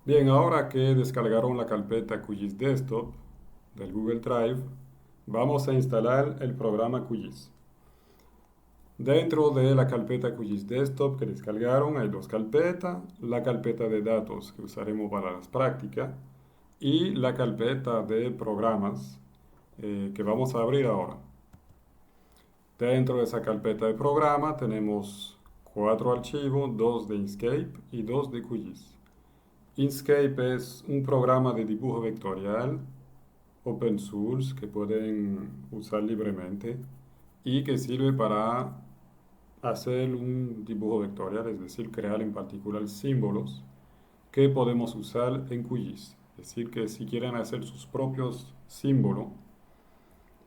Bien, ahora que descargaron la carpeta QGIS Desktop del Google Drive, vamos a instalar el programa QGIS. Dentro de la carpeta QGIS Desktop que descargaron hay dos carpetas, la carpeta de datos que usaremos para las prácticas y la carpeta de programas que vamos a abrir ahora. Dentro de esa carpeta de programa tenemos cuatro archivos, dos de Inkscape y dos de QGIS. Inkscape es un programa de dibujo vectorial open source que pueden usar libremente y que sirve para hacer un dibujo vectorial, es decir, crear en particular símbolos que podemos usar en QGIS. Es decir, que si quieren hacer sus propios símbolos,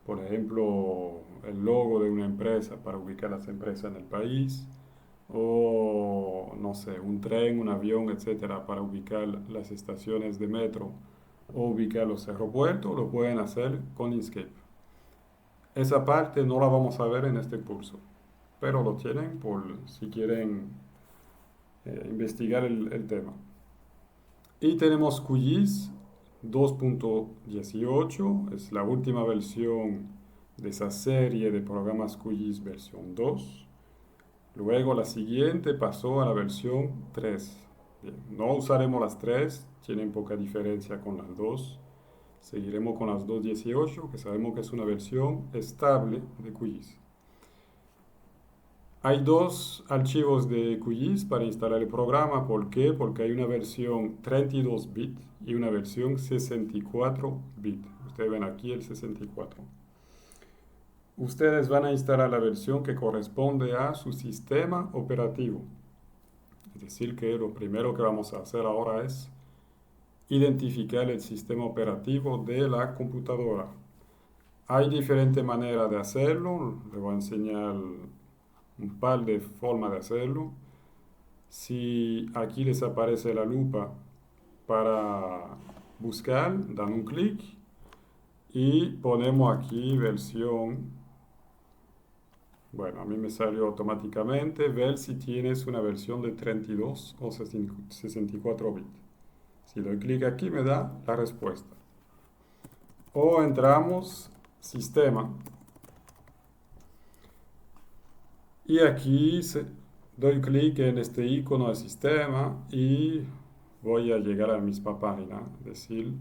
por ejemplo, el logo de una empresa para ubicar las empresas en el país, o no sé, un tren, un avión, etcétera, para ubicar las estaciones de metro o ubicar los aeropuertos, lo pueden hacer con Inkscape. Esa parte no la vamos a ver en este curso, pero lo tienen por si quieren investigar el tema. Y tenemos QGIS 2.18, es la última versión de esa serie de programas QGIS versión 2. Luego la siguiente pasó a la versión 3. Bien, no usaremos las 3, tienen poca diferencia con las 2. Seguiremos con las 2.18, que sabemos que es una versión estable de QGIS. Hay dos archivos de QGIS para instalar el programa. ¿Por qué? Porque hay una versión 32 bit y una versión 64 bit. Ustedes ven aquí el 64. Ustedes van a instalar la versión que corresponde a su sistema operativo. Es decir, que lo primero que vamos a hacer ahora es identificar el sistema operativo de la computadora. Hay diferentes maneras de hacerlo. Les voy a enseñar un par de formas de hacerlo. Si aquí les aparece la lupa para buscar, dan un clic y ponemos aquí versión. Bueno, a mí me salió automáticamente ver si tienes una versión de 32 o 64 bits. Si doy clic aquí me da la respuesta. O entramos sistema y aquí doy clic en este icono de sistema y voy a llegar a la misma página, es decir,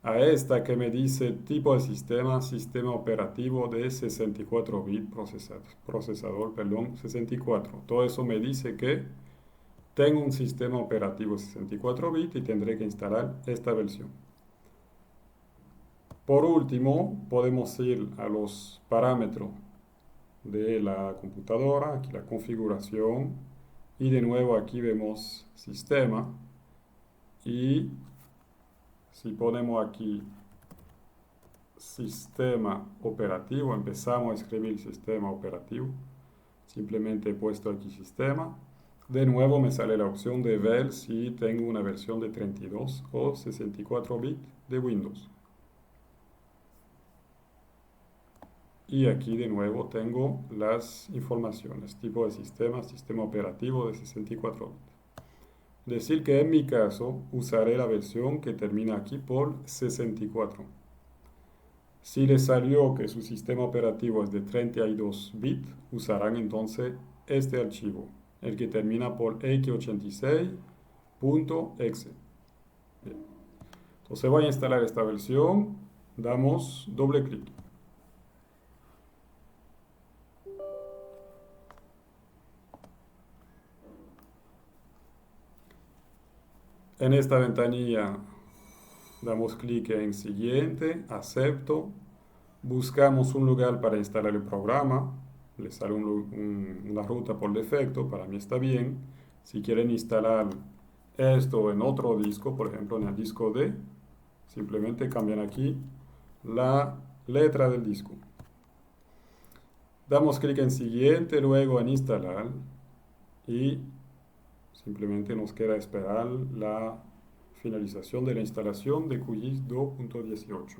a esta que me dice tipo de sistema, sistema operativo de 64 bits, procesador, perdón, 64. Todo eso me dice que tengo un sistema operativo 64 bits y tendré que instalar esta versión. Por último, podemos ir a los parámetros de la computadora, aquí la configuración, y de nuevo aquí vemos sistema, y si ponemos aquí sistema operativo, empezamos a escribir sistema operativo, simplemente he puesto aquí sistema, de nuevo me sale la opción de ver si tengo una versión de 32 o 64 bits de Windows. Y aquí de nuevo tengo las informaciones, tipo de sistema, sistema operativo de 64 bits. Decir que en mi caso usaré la versión que termina aquí por 64. Si les salió que su sistema operativo es de 32 bits, usarán entonces este archivo, el que termina por x86.exe. Bien. Entonces voy a instalar esta versión, damos doble clic. En esta ventanilla damos clic en siguiente, acepto, buscamos un lugar para instalar el programa, le sale una ruta por defecto, para mí está bien. Si quieren instalar esto en otro disco, por ejemplo en el disco D, simplemente cambian aquí la letra del disco. Damos clic en siguiente, luego en instalar y simplemente nos queda esperar la finalización de la instalación de QGIS 2.18.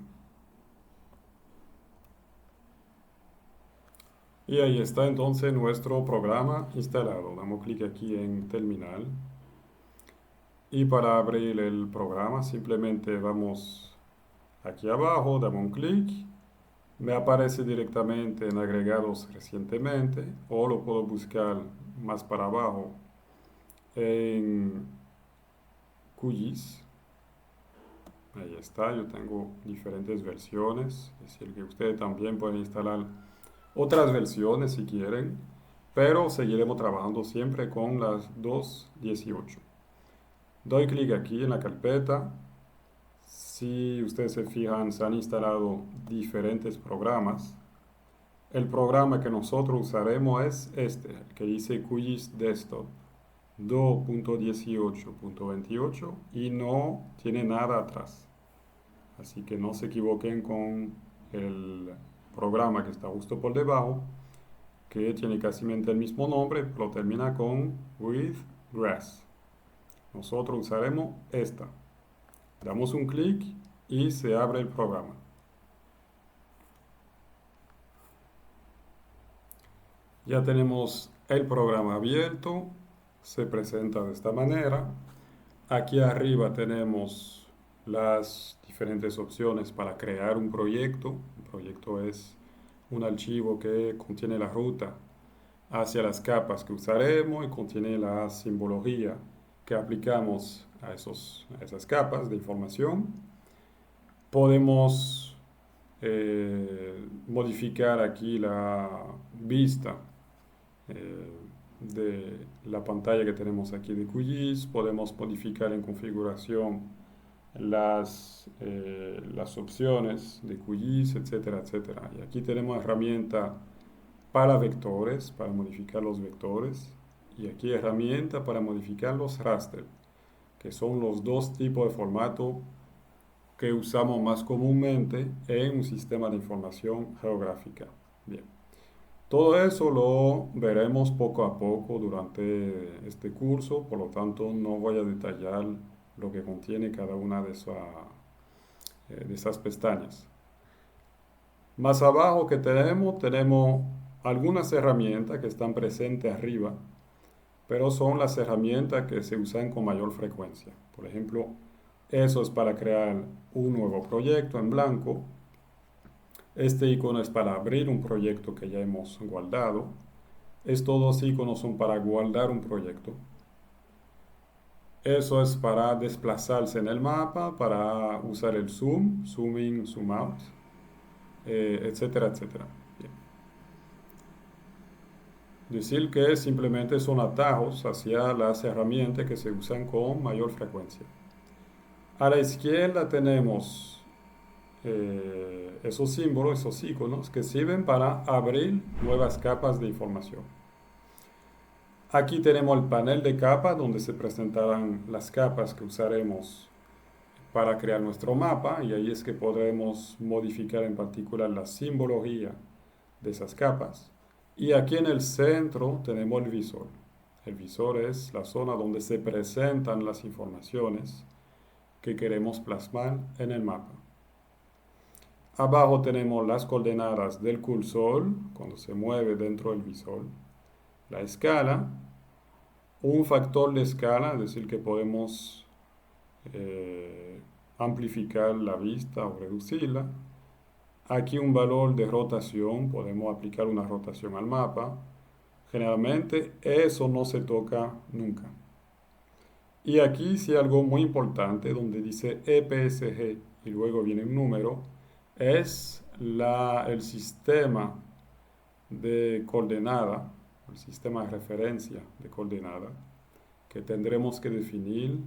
Y ahí está entonces nuestro programa instalado. Damos clic aquí en terminal. Y para abrir el programa simplemente vamos aquí abajo, damos un clic, me aparece directamente en agregados recientemente o lo puedo buscar más para abajo en QGIS. Ahí está, yo tengo diferentes versiones, es decir que ustedes también pueden instalar otras versiones si quieren, pero seguiremos trabajando siempre con las 2.18. Doy clic aquí en la carpeta. Si ustedes se fijan, se han instalado diferentes programas. El programa que nosotros usaremos es este, el que dice QGIS Desktop 2.18.28 y no tiene nada atrás. Así que no se equivoquen con el programa que está justo por debajo, que tiene casi el mismo nombre, pero termina con with grass. Nosotros usaremos esta. Damos un clic y se abre el programa. Ya tenemos el programa abierto. Se presenta de esta manera. Aquí arriba tenemos las diferentes opciones para crear un proyecto. Un proyecto es un archivo que contiene la ruta hacia las capas que usaremos y contiene la simbología que aplicamos a esas capas de información. Podemos modificar aquí la vista de la pantalla que tenemos aquí de QGIS. Podemos modificar en configuración las opciones de QGIS, etcétera, etcétera. Y aquí tenemos herramienta para vectores, para modificar los vectores. Y aquí herramienta para modificar los raster, que son los dos tipos de formato que usamos más comúnmente en un sistema de información geográfica. Bien. Todo eso lo veremos poco a poco durante este curso, por lo tanto no voy a detallar lo que contiene cada una de esas pestañas. Más abajo que tenemos algunas herramientas que están presentes arriba, pero son las herramientas que se usan con mayor frecuencia. Por ejemplo, eso es para crear un nuevo proyecto en blanco. Este icono es para abrir un proyecto que ya hemos guardado. Estos dos iconos son para guardar un proyecto. Eso es para desplazarse en el mapa, para usar el zoom, zoom in, zoom out, etcétera, etcétera. Bien. Decir que simplemente son atajos hacia las herramientas que se usan con mayor frecuencia. A la izquierda tenemos esos símbolos, esos iconos que sirven para abrir nuevas capas de información. Aquí tenemos el panel de capas donde se presentarán las capas que usaremos para crear nuestro mapa y ahí es que podremos modificar en particular la simbología de esas capas. Y aquí en el centro tenemos el visor. El visor es la zona donde se presentan las informaciones que queremos plasmar en el mapa. Abajo tenemos las coordenadas del cursor cuando se mueve dentro del visor. La escala, un factor de escala, es decir, que podemos amplificar la vista o reducirla. Aquí un valor de rotación, podemos aplicar una rotación al mapa. Generalmente eso no se toca nunca. Y aquí sí algo muy importante donde dice EPSG y luego viene un número, es el sistema de coordenada, el sistema de referencia de coordenada que tendremos que definir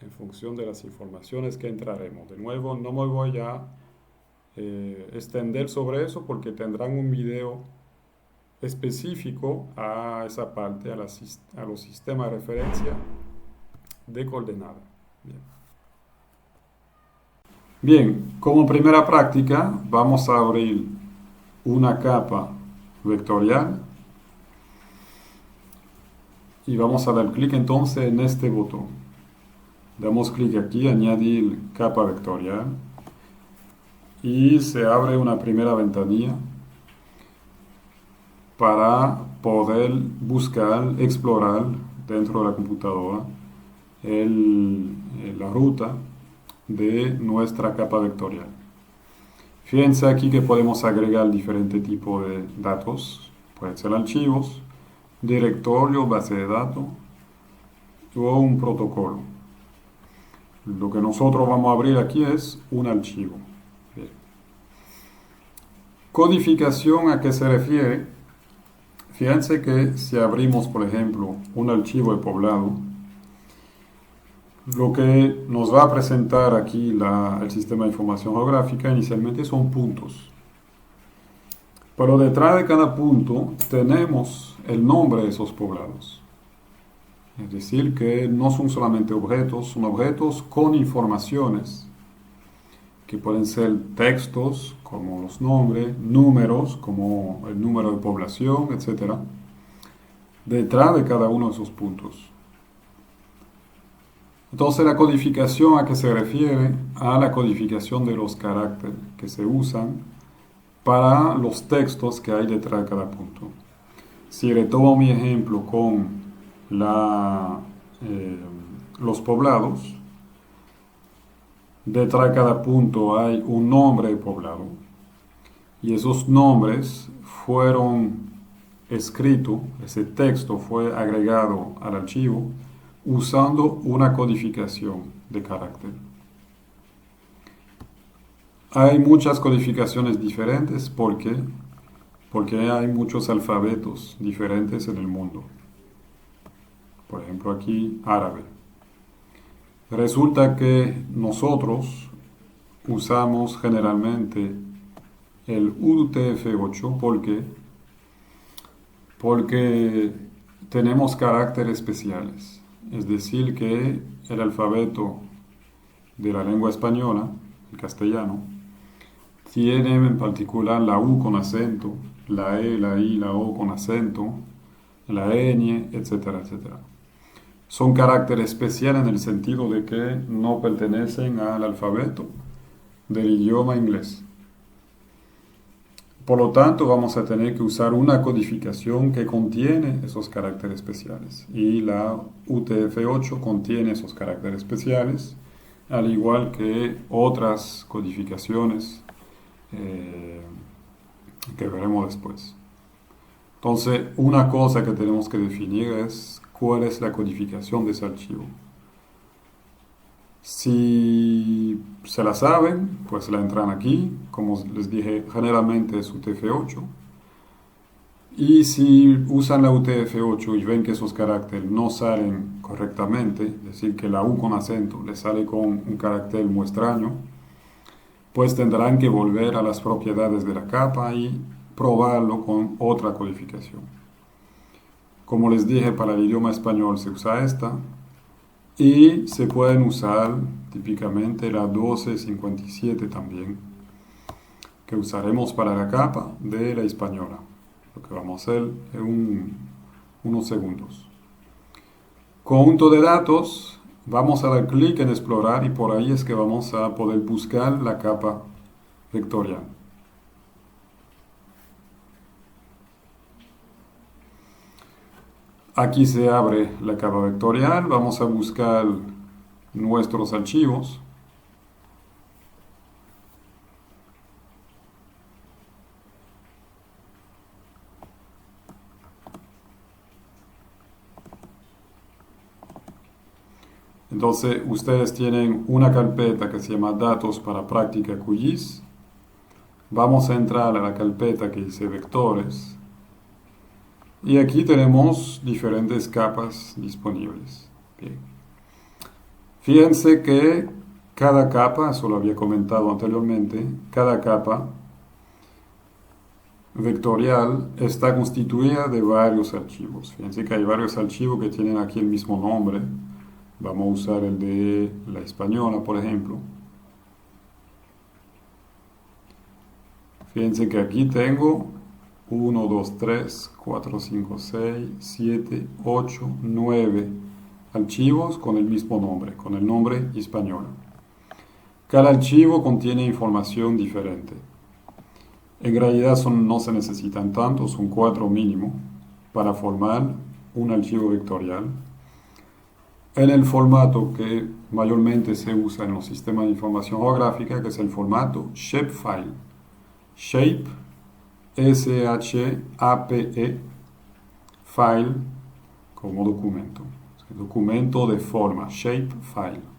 en función de las informaciones que entraremos. De nuevo, no me voy a extender sobre eso porque tendrán un video específico a esa parte, a los sistemas de referencia de coordenada. Bien, como primera práctica vamos a abrir una capa vectorial y vamos a dar clic entonces en este botón. Damos clic aquí, añadir capa vectorial y se abre una primera ventanilla para poder buscar, explorar dentro de la computadora la ruta de nuestra capa vectorial. Fíjense aquí que podemos agregar diferentes tipos de datos. Pueden ser archivos, directorio, base de datos o un protocolo. Lo que nosotros vamos a abrir aquí es un archivo. Bien. Codificación, ¿a qué se refiere? Fíjense que si abrimos, por ejemplo, un archivo de poblado, lo que nos va a presentar aquí el sistema de información geográfica inicialmente son puntos. Pero detrás de cada punto tenemos el nombre de esos poblados. Es decir, que no son solamente objetos, son objetos con informaciones, que pueden ser textos, como los nombres, números, como el número de población, etc. Detrás de cada uno de esos puntos. Entonces, la codificación, ¿a qué se refiere? A la codificación de los caracteres que se usan para los textos que hay detrás de cada punto. Si retomo mi ejemplo con los poblados, detrás de cada punto hay un nombre de poblado y esos nombres fueron escritos, ese texto fue agregado al archivo usando una codificación de carácter. Hay muchas codificaciones diferentes porque hay muchos alfabetos diferentes en el mundo. Por ejemplo, aquí árabe. Resulta que nosotros usamos generalmente el UTF-8 porque tenemos caracteres especiales. Es decir, que el alfabeto de la lengua española, el castellano, tiene en particular la U con acento, la E, la I, la O con acento, la ñ, etcétera, etcétera. Son caracteres especiales en el sentido de que no pertenecen al alfabeto del idioma inglés. Por lo tanto, vamos a tener que usar una codificación que contiene esos caracteres especiales. Y la UTF-8 contiene esos caracteres especiales, al igual que otras codificaciones que veremos después. Entonces, una cosa que tenemos que definir es cuál es la codificación de ese archivo. Si se la saben, pues la entran aquí, como les dije, generalmente es UTF-8. Y si usan la UTF-8 y ven que esos caracteres no salen correctamente, es decir, que la U con acento le sale con un carácter muy extraño, pues tendrán que volver a las propiedades de la capa y probarlo con otra codificación. Como les dije, para el idioma español se usa esta. Y se pueden usar típicamente la 1257 también, que usaremos para la capa de la española. Lo que vamos a hacer en unos segundos. Conjunto de datos, vamos a dar clic en explorar y por ahí es que vamos a poder buscar la capa vectorial. Aquí se abre la capa vectorial, vamos a buscar nuestros archivos. Entonces, ustedes tienen una carpeta que se llama Datos para Práctica QGIS. Vamos a entrar a la carpeta que dice Vectores. Y aquí tenemos diferentes capas disponibles. Bien. Fíjense que cada capa, eso lo había comentado anteriormente, cada capa vectorial está constituida de varios archivos. Fíjense que hay varios archivos que tienen aquí el mismo nombre. Vamos a usar el de la española, por ejemplo. Fíjense que aquí tengo 1, 2, 3, 4, 5, 6, 7, 8, 9 archivos con el mismo nombre, con el nombre español. Cada archivo contiene información diferente. En realidad no se necesitan tantos, son 4 mínimo para formar un archivo vectorial. en el formato que mayormente se usa en los sistemas de información geográfica, que es el formato shapefile. Shape, S-H-A-P-E, file, como documento. Documento de forma, shapefile.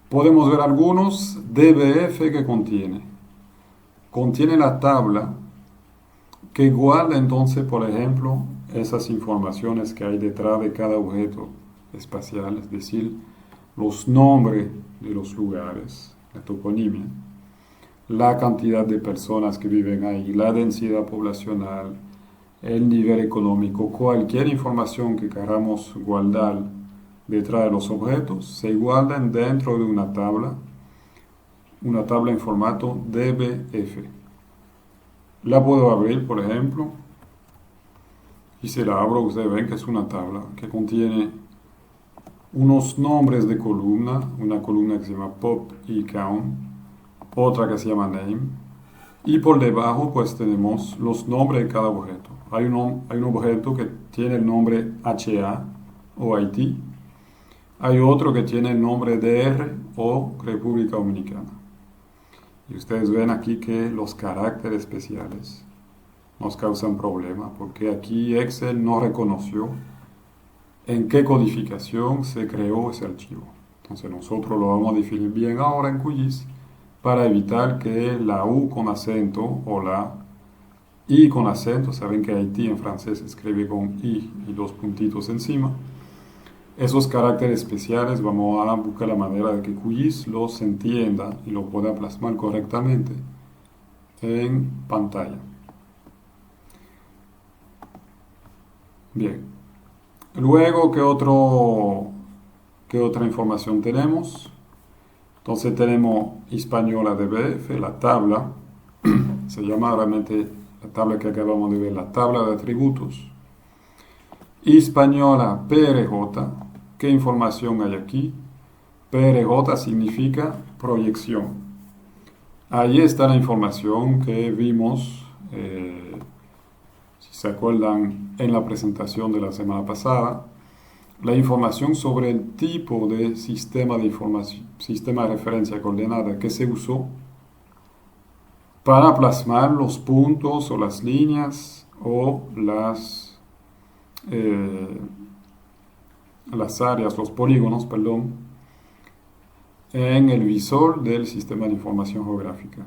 Podemos ver algunos DBF que contiene. Contiene la tabla que guarda entonces, por ejemplo, esas informaciones que hay detrás de cada objeto espacial, es decir, los nombres de los lugares, la toponimia, la cantidad de personas que viven ahí, la densidad poblacional, el nivel económico, cualquier información que queramos guardar detrás de los objetos, se guardan dentro de una tabla en formato DBF. La puedo abrir, por ejemplo, y si la abro, ustedes ven que es una tabla que contiene unos nombres de columna, una columna que se llama Pop y Count, otra que se llama Name, y por debajo pues tenemos los nombres de cada objeto. Hay un objeto que tiene el nombre HA o Haití, hay otro que tiene el nombre DR o República Dominicana. Y ustedes ven aquí que los caracteres especiales nos causan problemas porque aquí Excel no reconoció en qué codificación se creó ese archivo. Entonces nosotros lo vamos a definir bien ahora en QGIS para evitar que la U con acento o la I con acento, saben que Haití en francés se escribe con I y dos puntitos encima. Esos caracteres especiales vamos a buscar la manera de que QGIS los entienda y lo pueda plasmar correctamente en pantalla. Bien. Luego, ¿qué otra información tenemos? Entonces tenemos Hispaniola DBF, la tabla, se llama realmente la tabla que acabamos de ver, la tabla de atributos. Hispaniola PRJ, ¿qué información hay aquí? PRJ significa proyección. Ahí está la información que vimos, si se acuerdan, en la presentación de la semana pasada. La información sobre el tipo de sistema de información, sistema de referencia coordenada que se usó para plasmar los puntos o las líneas o las áreas, los polígonos, perdón, en el visor del sistema de información geográfica.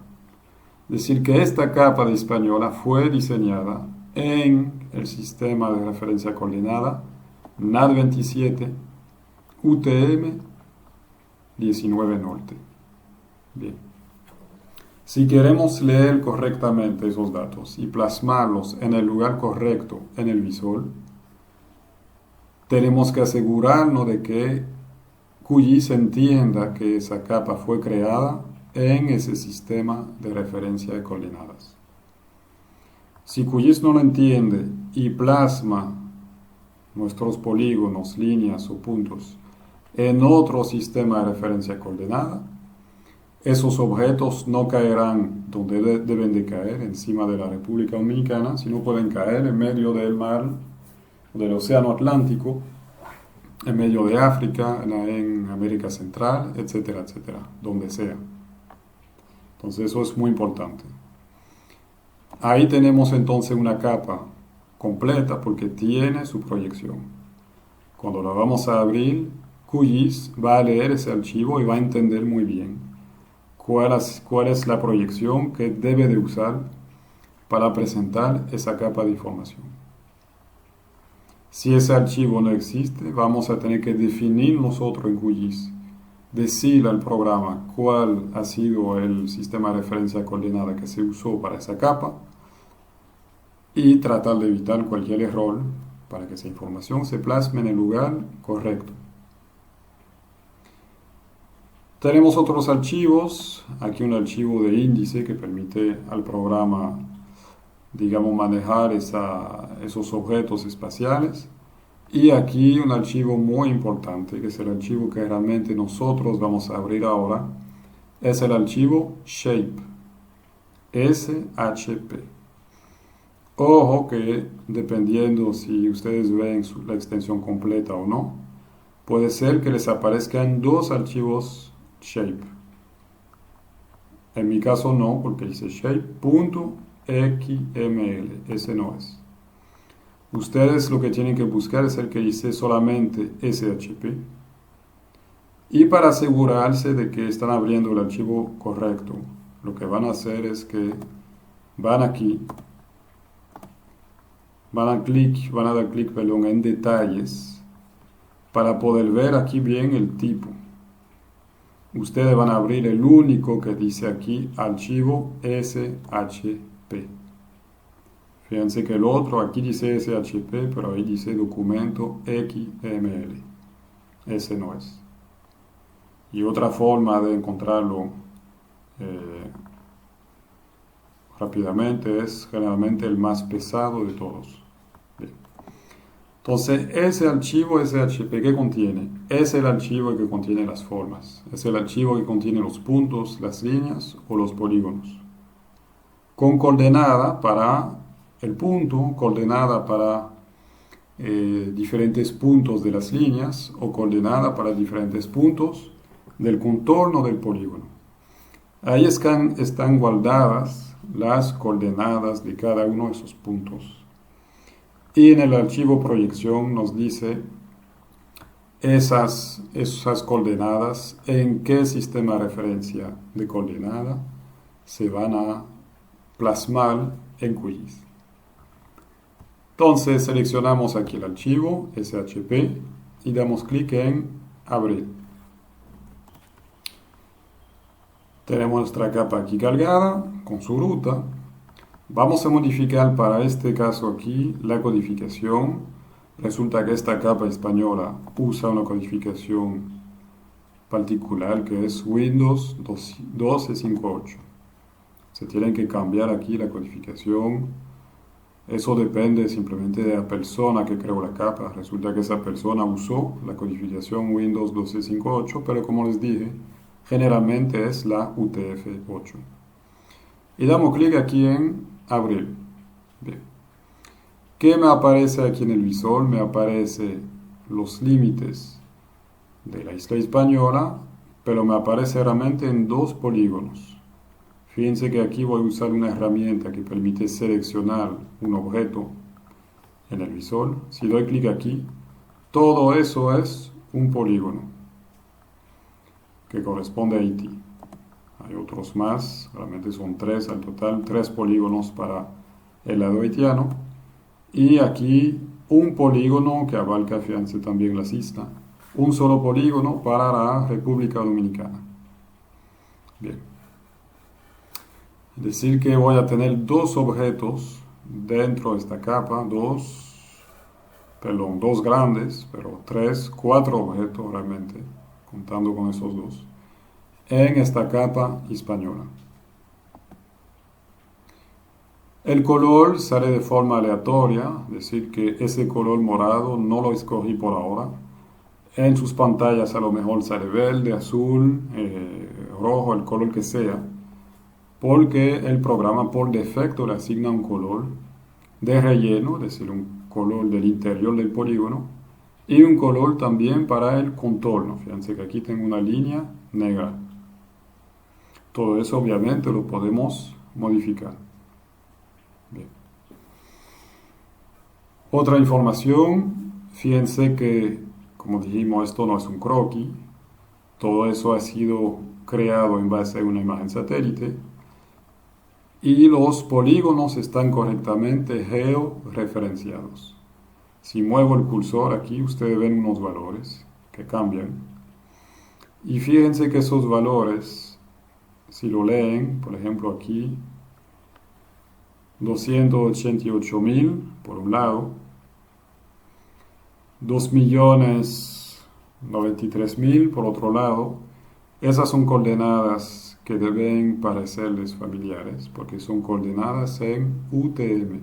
Es decir, que esta capa de Hispaniola fue diseñada en el sistema de referencia coordenada NAD27 UTM 19 Norte. Bien. Si queremos leer correctamente esos datos y plasmarlos en el lugar correcto en el visor, tenemos que asegurarnos de que QGIS entienda que esa capa fue creada en ese sistema de referencia de coordenadas. Si QGIS no lo entiende y plasma nuestros polígonos, líneas o puntos en otro sistema de referencia coordenada, esos objetos no caerán donde deben de caer, encima de la República Dominicana, sino pueden caer en medio del mar, del Océano Atlántico, en medio de África, en América Central, etcétera, etcétera, donde sea. Entonces eso es muy importante. Ahí tenemos entonces una capa completa porque tiene su proyección. Cuando la vamos a abrir, QGIS va a leer ese archivo y va a entender muy bien cuál es la proyección que debe de usar para presentar esa capa de información. Si ese archivo no existe, vamos a tener que definir nosotros en QGIS, decirle al programa cuál ha sido el sistema de referencia coordenada que se usó para esa capa y tratar de evitar cualquier error para que esa información se plasme en el lugar correcto. Tenemos otros archivos, aquí un archivo de índice que permite al programa, digamos, manejar esos objetos espaciales. Y aquí un archivo muy importante, que es el archivo que realmente nosotros vamos a abrir ahora, es el archivo shape, SHP. Ojo que dependiendo si ustedes ven la extensión completa o no, puede ser que les aparezcan dos archivos shape. En mi caso no, porque dice shape.xml, ese no es. Ustedes lo que tienen que buscar es el que dice solamente SHP. Y para asegurarse de que están abriendo el archivo correcto, lo que van a hacer es que van aquí, van a dar clic, perdón, en detalles para poder ver aquí bien el tipo. Ustedes van a abrir el único que dice aquí archivo SHP. Fíjense que el otro aquí dice SHP, pero ahí dice documento XML. Ese no es. Y otra forma de encontrarlo rápidamente es generalmente el más pesado de todos. Bien. Entonces, ese archivo SHP, ¿qué contiene? Es el archivo que contiene las formas. Es el archivo que contiene los puntos, las líneas o los polígonos. Con coordenada para el punto, coordenada para diferentes puntos de las líneas o coordenada para diferentes puntos del contorno del polígono. Ahí están guardadas las coordenadas de cada uno de esos puntos. Y en el archivo proyección nos dice esas coordenadas, en qué sistema de referencia de coordenada se van a plasmar en QGIS. Entonces seleccionamos aquí el archivo SHP y damos clic en abrir. Tenemos nuestra capa aquí cargada con su ruta. Vamos a modificar para este caso aquí la codificación. Resulta que esta capa española usa una codificación particular que es Windows 12.5.8. Se tienen que cambiar aquí la codificación. Eso depende simplemente de la persona que creó la capa. Resulta que esa persona usó la codificación Windows 12.5.8, pero como les dije, generalmente es la UTF-8. Y damos clic aquí en abrir. Bien. ¿Qué me aparece aquí en el visor? Me aparece los límites de la isla española, pero me aparece realmente en dos polígonos. Fíjense que aquí voy a usar una herramienta que permite seleccionar un objeto en el visor. Si doy clic aquí, todo eso es un polígono que corresponde a Haití. Hay otros más, realmente son tres al total, tres polígonos para el lado haitiano. Y aquí un polígono que abarca, fíjense también las islas, un solo polígono para la República Dominicana. Bien. Es decir que voy a tener dos objetos dentro de esta capa, dos grandes, pero cuatro objetos realmente, contando con esos dos, en esta capa española. El color sale de forma aleatoria, es decir que ese color morado no lo escogí por ahora. En sus pantallas a lo mejor sale verde, azul, rojo, el color que sea, porque el programa por defecto le asigna un color de relleno, es decir, un color del interior del polígono, y un color también para el contorno. Fíjense que aquí tengo una línea negra. Todo eso obviamente lo podemos modificar. Bien. Otra información, fíjense que, como dijimos, esto no es un croquis. Todo eso ha sido creado en base a una imagen satélite. Y los polígonos están correctamente georreferenciados. Si muevo el cursor aquí, ustedes ven unos valores que cambian. Y fíjense que esos valores, si lo leen, por ejemplo aquí, 288.000 por un lado, 2.093.000 por otro lado, esas son coordenadas que deben parecerles familiares porque son coordenadas en UTM.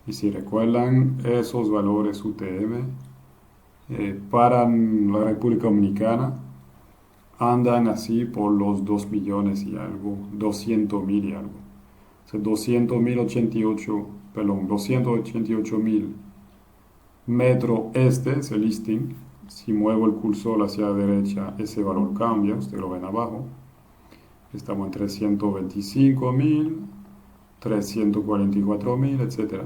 Y si recuerdan, esos valores UTM para la República Dominicana andan así por los 2 millones y algo, 200.000 y algo. 288.000 metros este es el listing. Si muevo el cursor hacia la derecha, ese valor cambia, ustedes lo ven abajo. Estamos en 325.000, 344.000, etc.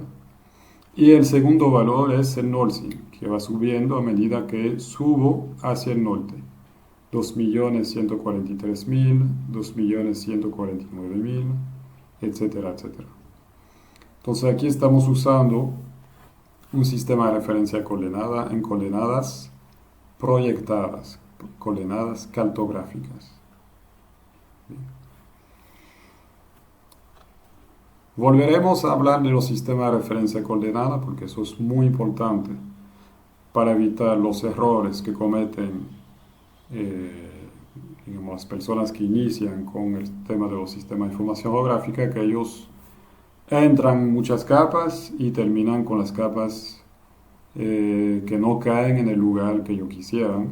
Y el segundo valor es el norte, que va subiendo a medida que subo hacia el norte. 2.143.000, 2.149.000, etcétera, etcétera. Entonces aquí estamos usando un sistema de referencia coordenada en coordenadas proyectadas, coordenadas cartográficas. Bien. Volveremos a hablar de los sistemas de referencia coordenada porque eso es muy importante para evitar los errores que cometen digamos, las personas que inician con el tema de los sistemas de información geográfica, que ellos entran en muchas capas y terminan con las capas que no caen en el lugar que ellos quisieran.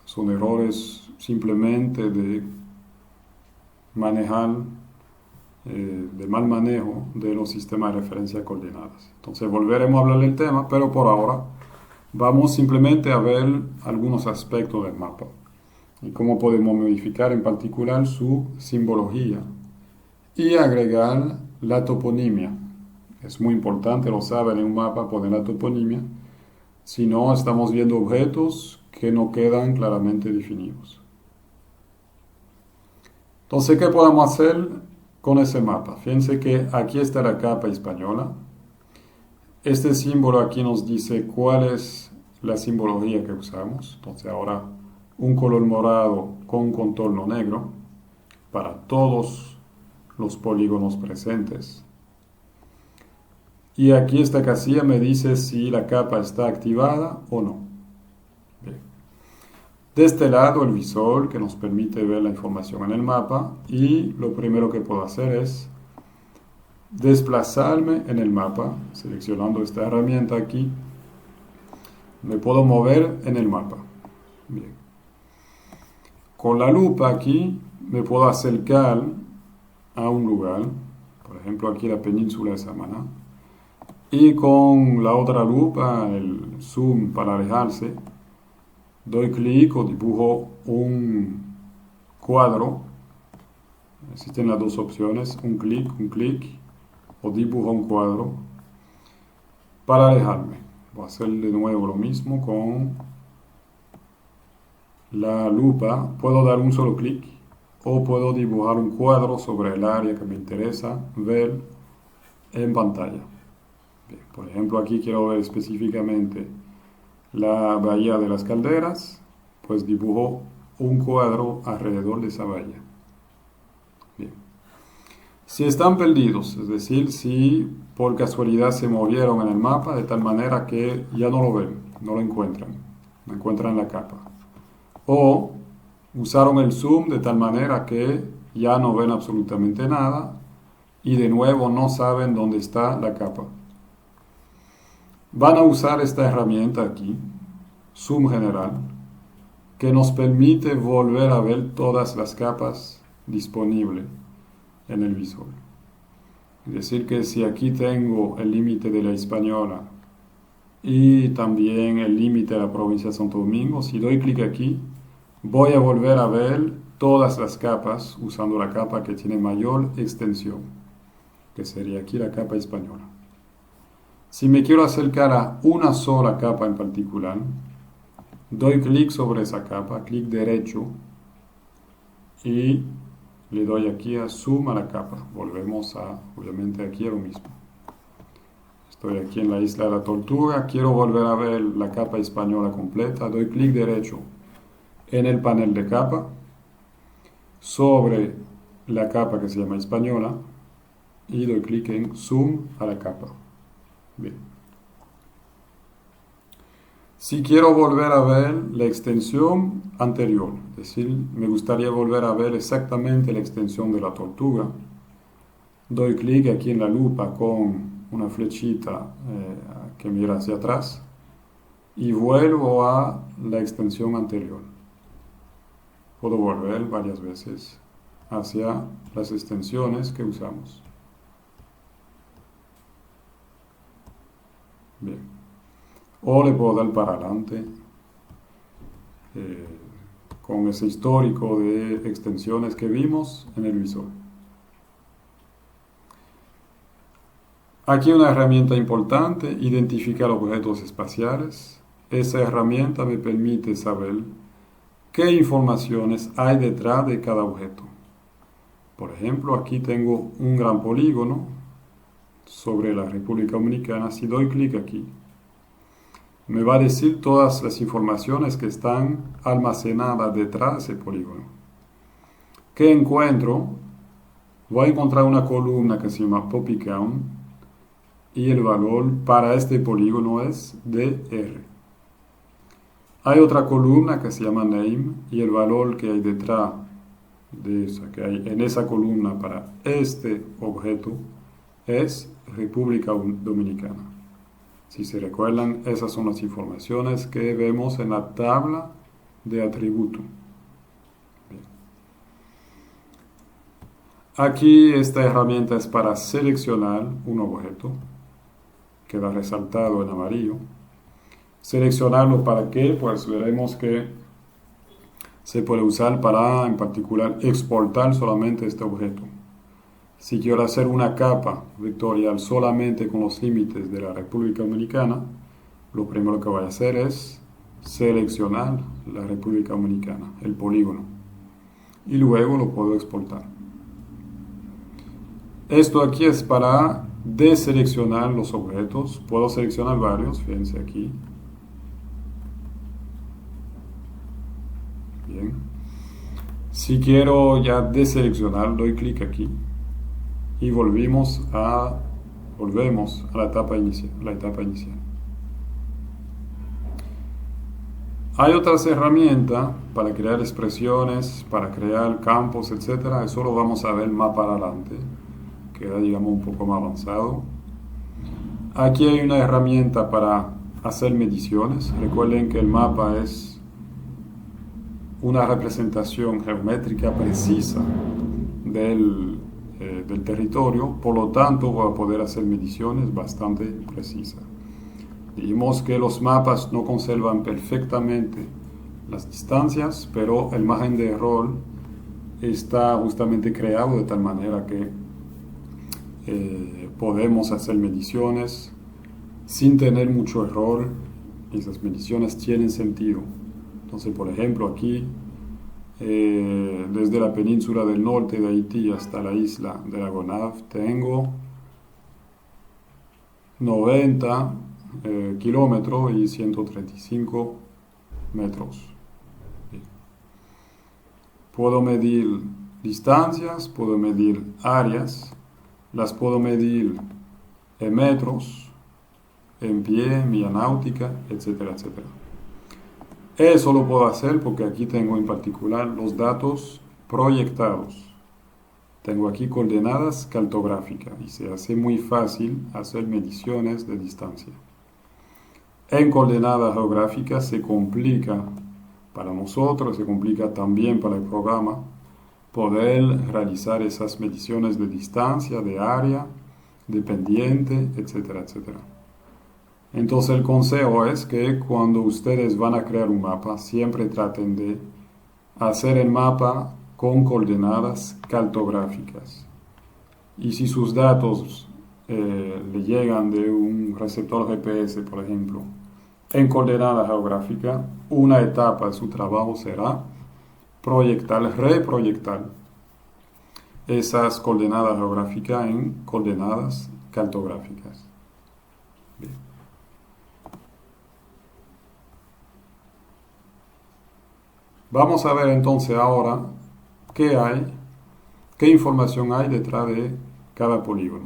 Son errores simplemente de manejar, de mal manejo de los sistemas de referencia coordenadas. Entonces volveremos a hablar del tema, pero por ahora vamos simplemente a ver algunos aspectos del mapa y cómo podemos modificar en particular su simbología y agregar la toponimia. Es muy importante, lo saben, en un mapa poner la toponimia, si no estamos viendo objetos que no quedan claramente definidos. Entonces, ¿qué podemos hacer con ese mapa? Fíjense que aquí está la capa española. Este símbolo aquí nos dice cuál es la simbología que usamos. Entonces ahora un color morado con un contorno negro para todos los polígonos presentes. Y aquí esta casilla me dice si la capa está activada o no. Bien. De este lado el visor que nos permite ver la información en el mapa, y lo primero que puedo hacer es desplazarme en el mapa, seleccionando esta herramienta aquí, me puedo mover en el mapa. Bien. Con la lupa aquí me puedo acercar a un lugar, por ejemplo aquí la península de Samaná, y con la otra lupa, el zoom para alejarse, doy clic o dibujo un cuadro. Existen las dos opciones, un clic, o dibujo un cuadro para alejarme. Voy a hacer de nuevo lo mismo con la lupa. Puedo dar un solo clic o puedo dibujar un cuadro sobre el área que me interesa ver en pantalla. Bien, por ejemplo, aquí quiero ver específicamente la bahía de las Calderas, pues dibujo un cuadro alrededor de esa bahía. Bien. Si están perdidos, es decir, si por casualidad se movieron en el mapa de tal manera que ya no lo ven, no lo encuentran la capa, o usaron el zoom de tal manera que ya no ven absolutamente nada y de nuevo no saben dónde está la capa, van a usar esta herramienta aquí, Zoom General, que nos permite volver a ver todas las capas disponibles en el visor. Es decir, que si aquí tengo el límite de la Hispaniola y también el límite de la provincia de Santo Domingo, si doy clic aquí, voy a volver a ver todas las capas usando la capa que tiene mayor extensión, que sería aquí la capa española. Si me quiero acercar a una sola capa en particular, doy clic sobre esa capa, clic derecho, y le doy aquí a Zoom a la capa. Volvemos obviamente aquí a lo mismo. Estoy aquí en la isla de la Tortuga, quiero volver a ver la capa española completa, doy clic derecho en el panel de capa, sobre la capa que se llama española, y doy clic en Zoom a la capa. Bien. Si quiero volver a ver la extensión anterior, es decir, me gustaría volver a ver exactamente la extensión de la Tortuga, doy clic aquí en la lupa con una flechita que mira hacia atrás y vuelvo a la extensión anterior. Puedo volver varias veces hacia las extensiones que usamos. Bien. O le puedo dar para adelante con ese histórico de extensiones que vimos en el visor. Aquí una herramienta importante, identificar objetos espaciales. Esa herramienta me permite saber qué informaciones hay detrás de cada objeto. Por ejemplo, aquí tengo un gran polígono sobre la República Dominicana. Si doy clic aquí, me va a decir todas las informaciones que están almacenadas detrás de ese polígono. ¿Qué encuentro? Voy a encontrar una columna que se llama Poppy Count y el valor para este polígono es DR. Hay otra columna que se llama Name y el valor que hay detrás de esa, que hay en esa columna para este objeto es República Dominicana. Si se recuerdan, esas son las informaciones que vemos en la tabla de atributo. Bien. Aquí esta herramienta es para seleccionar un objeto, queda resaltado en amarillo. ¿Seleccionarlo para qué? Pues veremos que se puede usar para, en particular, exportar solamente este objeto. Si quiero hacer una capa vectorial solamente con los límites de la República Dominicana, lo primero que voy a hacer es seleccionar la República Dominicana, el polígono, y luego lo puedo exportar. Esto aquí es para deseleccionar los objetos. Puedo seleccionar varios, fíjense aquí. Bien. Si quiero ya deseleccionar, doy clic aquí y volvemos a la etapa inicial. Hay otras herramientas para crear expresiones, para crear campos, etc. Eso lo vamos a ver más para adelante. Queda, digamos, un poco más avanzado. Aquí hay una herramienta para hacer mediciones. Recuerden que el mapa es una representación geométrica precisa del territorio, por lo tanto voy a poder hacer mediciones bastante precisas. Dijimos que los mapas no conservan perfectamente las distancias, pero el margen de error está justamente creado de tal manera que podemos hacer mediciones sin tener mucho error. Esas mediciones tienen sentido. Entonces, por ejemplo, aquí desde la península del norte de Haití hasta la isla de la Gonave tengo 90 kilómetros y 135 metros. Bien. Puedo medir distancias, puedo medir áreas, las puedo medir en metros, en pie, milla náutica, etcétera, etcétera. Eso lo puedo hacer porque aquí tengo en particular los datos proyectados. Tengo aquí coordenadas cartográficas y se hace muy fácil hacer mediciones de distancia. En coordenadas geográficas se complica para nosotros, se complica también para el programa poder realizar esas mediciones de distancia, de área, de pendiente, etcétera, etcétera. Entonces el consejo es que cuando ustedes van a crear un mapa, siempre traten de hacer el mapa con coordenadas cartográficas. Y si sus datos le llegan de un receptor GPS, por ejemplo, en coordenada geográfica, una etapa de su trabajo será reproyectar esas coordenadas geográficas en coordenadas cartográficas. Bien. Vamos a ver entonces ahora qué información hay detrás de cada polígono.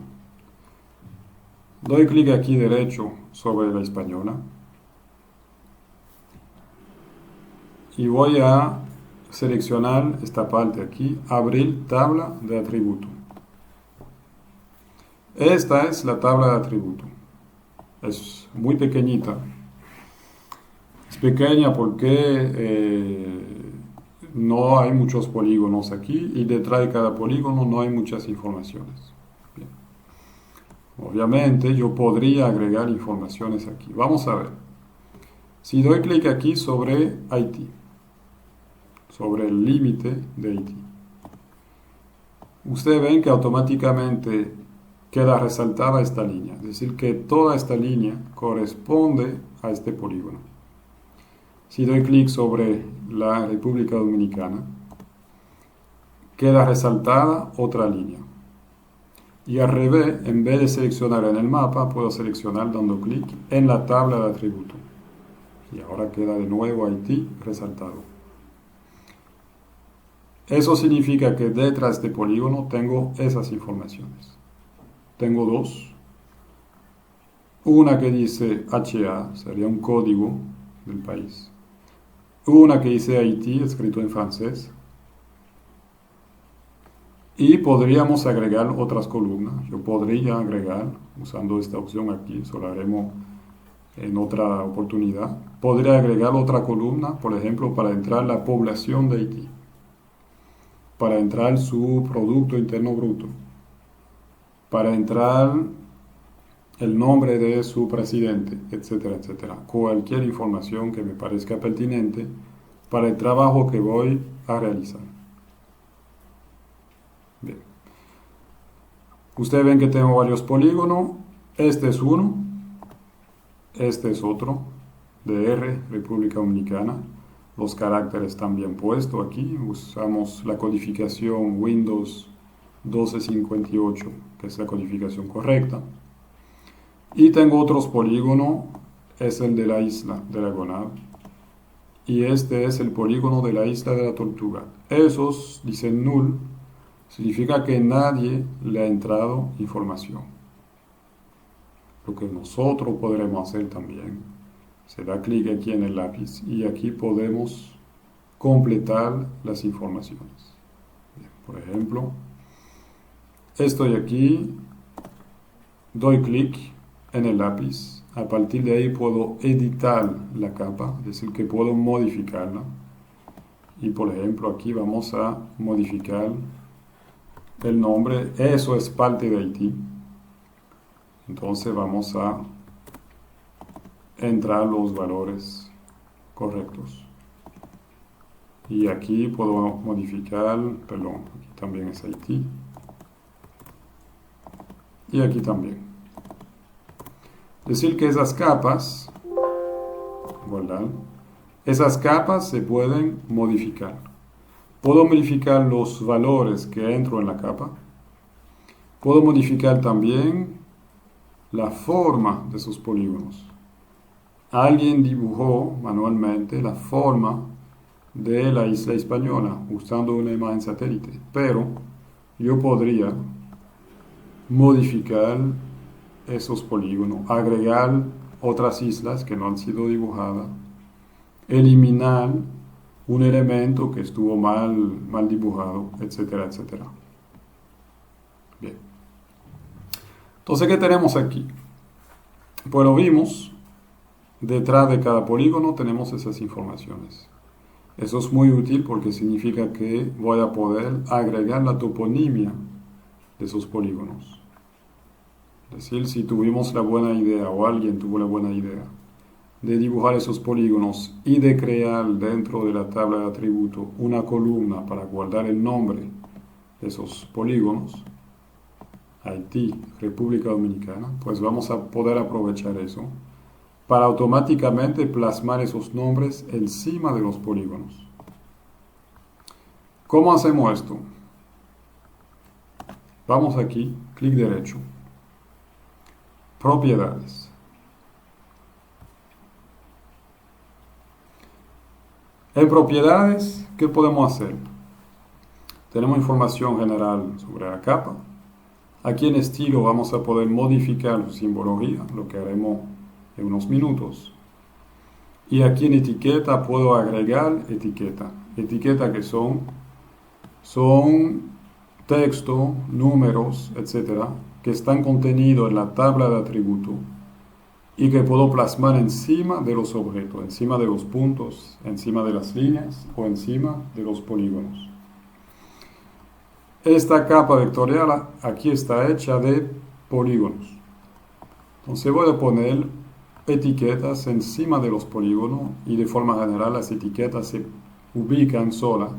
Doy clic aquí derecho sobre la española y voy a seleccionar esta parte aquí, abrir tabla de atributo. Esta es la tabla de atributo. Es muy pequeñita. Es pequeña porque no hay muchos polígonos aquí y detrás de cada polígono no hay muchas informaciones. Bien. Obviamente yo podría agregar informaciones aquí. Vamos a ver. Si doy clic aquí sobre Haití, sobre el límite de Haití, ustedes ven que automáticamente queda resaltada esta línea. Es decir, que toda esta línea corresponde a este polígono. Si doy clic sobre la República Dominicana, queda resaltada otra línea. Y al revés, en vez de seleccionar en el mapa, puedo seleccionar dando clic en la tabla de atributos. Y ahora queda de nuevo Haití resaltado. Eso significa que detrás de polígono tengo esas informaciones. Tengo dos. Una que dice HA, sería un código del país. Una que dice Haití, escrito en francés. Y podríamos agregar otras columnas. Yo podría agregar, usando esta opción aquí, eso lo haremos en otra oportunidad. Podría agregar otra columna, por ejemplo, para entrar la población de Haití, para entrar su Producto Interno Bruto, para entrar el nombre de su presidente, etcétera, etcétera. Cualquier información que me parezca pertinente para el trabajo que voy a realizar. Bien. Ustedes ven que tengo varios polígonos. Este es uno. Este es otro. DR, República Dominicana. Los caracteres están bien puestos aquí. Usamos la codificación Windows 1258, que es la codificación correcta. Y tengo otros polígonos. Es el de la isla de la Gonave. Y este es el polígono de la isla de la Tortuga. Esos dicen null. Significa que nadie le ha entrado información. Lo que nosotros podremos hacer también, se da clic aquí en el lápiz y aquí podemos completar las informaciones. Por ejemplo, estoy aquí, doy clic en el lápiz, a partir de ahí puedo editar la capa, es decir, que puedo modificarla. Y por ejemplo, aquí vamos a modificar el nombre, eso es parte de Haití. Entonces vamos a entrar los valores correctos. Y aquí puedo modificar, perdón, aquí también es Haití. Y aquí también. Decir que esas capas, guardar, esas capas se pueden modificar. Puedo modificar los valores que entro en la capa. Puedo modificar también la forma de sus polígonos. Alguien dibujó manualmente la forma de la isla española usando una imagen satélite, pero yo podría modificar esos polígonos, agregar otras islas que no han sido dibujadas, eliminar un elemento que estuvo mal dibujado, etcétera, etcétera. Bien. Entonces, ¿qué tenemos aquí? Pues lo vimos, detrás de cada polígono tenemos esas informaciones. Eso es muy útil porque significa que voy a poder agregar la toponimia de esos polígonos. Es decir, si tuvimos la buena idea o alguien tuvo la buena idea de dibujar esos polígonos y de crear dentro de la tabla de atributos una columna para guardar el nombre de esos polígonos, Haití, República Dominicana, pues vamos a poder aprovechar eso para automáticamente plasmar esos nombres encima de los polígonos. ¿Cómo hacemos esto? Vamos aquí, clic derecho, propiedades. En propiedades, ¿qué podemos hacer? Tenemos información general sobre la capa. Aquí en estilo vamos a poder modificar su simbología, lo que haremos en unos minutos. Y aquí en etiqueta puedo agregar etiqueta. Etiqueta que son texto, números, etcétera, que están contenidos en la tabla de atributos y que puedo plasmar encima de los objetos, encima de los puntos, encima de las líneas o encima de los polígonos. Esta capa vectorial aquí está hecha de polígonos. Entonces voy a poner etiquetas encima de los polígonos y de forma general las etiquetas se ubican sola